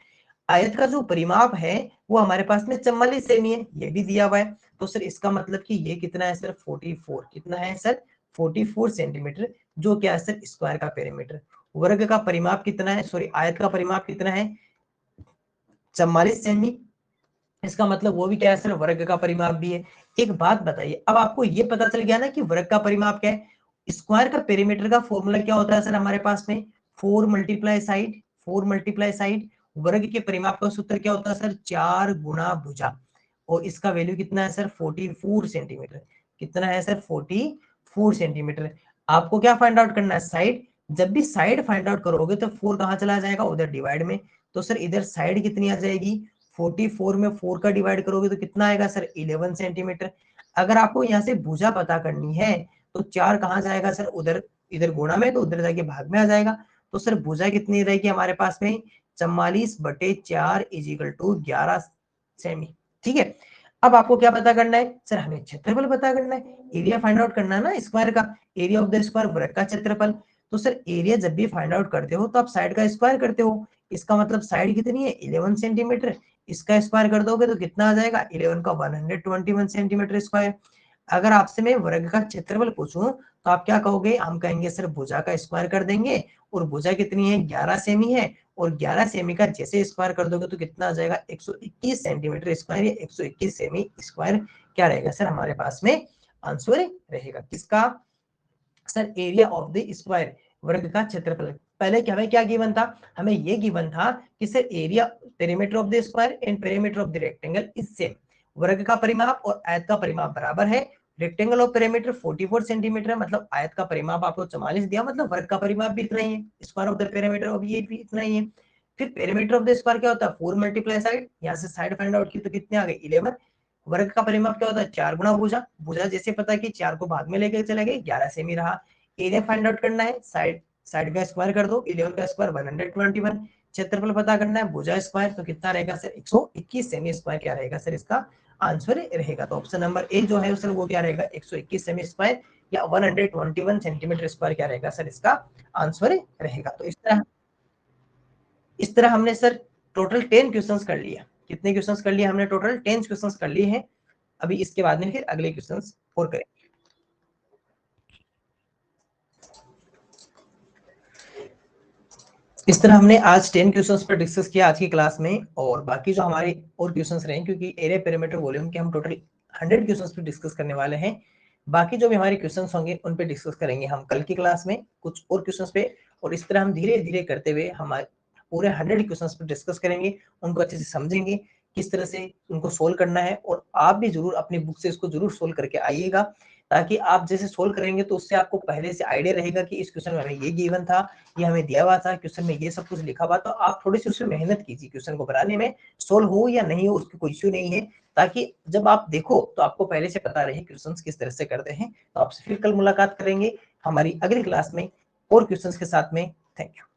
आयत का जो परिमाप है वो हमारे पास में 44 सेमी है, ये भी दिया हुआ है। तो सर इसका मतलब कि ये कितना है सर, 44, कितना है सर 44 सेंटीमीटर, जो क्या है सर स्क्वायर का पेरीमीटर। वर्ग का परिमाप कितना है, सॉरी आयत का परिमाप कितना है, 44 सेमी। इसका मतलब वो भी क्या है सर, वर्ग का परिमाप भी है। एक बात बताइए, अब आपको ये पता चल गया ना कि वर्ग का परिमाप क्या है। स्क्वायर का पेरीमीटर का फॉर्मूला क्या होता है सर हमारे पास में, 4 मल्टीप्लाई साइड, 4 मल्टीप्लाई साइड। वर्ग के परिमाप का सूत्र क्या होता है सर, 4 गुना भुजा, और इसका वैल्यू कितना है सर 44 सेंटीमीटर। कितना है सर 44 सेंटीमीटर। आपको क्या फाइंड आउट करना है, साइड। जब भी साइड फाइंड आउट करोगे तो 4 कहां चला जाएगा, उधर डिवाइड में। तो सर इधर साइड कितनी आ जाएगी, 44 में 4 का डिवाइड करोगे तो कितना आएगा सर 11 सेंटीमीटर। अगर आपको यहाँ से भुजा पता करनी है तो 4 कहाँ जाएगा सर, उधर, इधर गुणा में, तो उधर जाके भाग में आ जाएगा। तो सर भुजा कितनी रहेगी हमारे पास में, 44/4 इज इक्वल टू 11 सेमी। ठीक है। अब आपको क्या पता करना है सर, हमें क्षेत्रफल पता करना है, एरिया फाइंड आउट करना है ना स्क्वायर का, एरिया ऑफ द स्क्वायर वर्ग का क्षेत्रफल। तो सर एरिया जब भी फाइंड आउट करते हो तो आप साइड का स्क्वायर करते हो। इसका मतलब साइड कितनी है 11 सेंटीमीटर, इसका स्क्वायर कर दोगे तो कितना आ जाएगा, 11 का 121 सेंटीमीटर स्क्वायर। अगर आपसे मैं वर्ग का क्षेत्रफल पूछूं तो आप क्या कहोगे, हम कहेंगे सर भुजा का स्क्वायर कर देंगे, और भुजा कितनी है 11 सेमी है, और 11 सेमी का जैसे स्क्वायर कर दोगे तो कितना आ जाएगा 121 सेंटीमीटर स्क्वायर, या 121 सेमी स्क्वायर क्या रहेगा सर हमारे पास में आंसर रहेगा किसका sir, area of the square, वर्ग का क्षेत्रफल। पहले क्या हमें क्या गिवन था, हमें ये गिवन था कि sir area perimeter of the square and perimeter of the rectangle is same. वर्ग का परिमाप और आयत का परिमाप बराबर है। रेक्टेंगल ऑफ पेरीमीटर 44 सेंटीमीटर, मतलब आयत का परिमाप आपको 44 दिया, मतलब वर्ग का परिमाप भी इतना ही है, square of the perimeter of ये भी इतना ही है। फिर पेरीमीटर ऑफ द स्क्वायर क्या होता है, 4 मल्टीप्लाई साइड, यहाँ से साइड फाइंड आउट की तो कितने आ गए 11। वर्ग का परिमाप क्या होता है 4 गुना भुजा, भुजा जैसे पता कि 4 को भाग में लेके चले गए 11 सेमी रहा। एरिया फाइंड आउट करना है, साइड साइड का स्क्वायर कर दो, 11 का स्क्वायर 121। क्षेत्रफल पता करना है, भुजा स्क्वायर, तो कितना रहेगा सर 121 सेमी स्क्वायर क्या रहेगा सर इसका आंसर रहेगा। तो ऑप्शन नंबर ए जो है सर वो क्या रहेगा 121 सेमी स्क्वायर या 121 सेंटीमीटर स्क्वायर क्या रहेगा सर इसका आंसर रहेगा। तो इस तरह हमने सर टोटल 10 क्वेश्चंस कर लिया। कितने क्वेश्चंस कर लिए हमने, टोटल 10 क्वेश्चंस कर लिए हैं। अभी इसके बाद में फिर अगले क्वेश्चंस और करेंगे। इस तरह हमने आज 10 क्वेश्चंस पर डिस्कस किया आज की क्लास में, और बाकी जो हमारे और क्वेश्चंस रहे, क्योंकि एरिया पेरीमीटर वॉल्यूम के हम टोटल 100 क्वेश्चंस पर डिस्कस करने वाले हैं। बाकी जो भी हमारे क्वेश्चंस होंगे उन पे डिस्कस करेंगे हम कल की क्लास में कुछ और क्वेश्चंस पे, और इस तरह हम धीरे धीरे करते हुए हमारे पूरे 100 क्वेश्चंस पर डिस्कस करेंगे, उनको अच्छे से समझेंगे किस तरह से उनको सोल्व करना है। और आप भी जरूर अपनी बुक से इसको जरूर सोल्व करके आइएगा, ताकि आप जैसे सोल्व करेंगे तो उससे आपको पहले से आइडिया रहेगा कि इस क्वेश्चन में हमें ये गिवन था, ये हमें दिया हुआ था, क्वेश्चन में ये सब कुछ लिखा हुआ। तो आप थोड़ी सी उसमें मेहनत कीजिए क्वेश्चन को बनाने में, सोल्व हो या नहीं हो उसकी कोई इश्यू नहीं है, ताकि जब आप देखो तो आपको पहले से पता रहे क्वेश्चन किस तरह से करते हैं। तो आपसे फिर कल मुलाकात करेंगे हमारी अगली क्लास में और क्वेश्चन के साथ में। Thank you.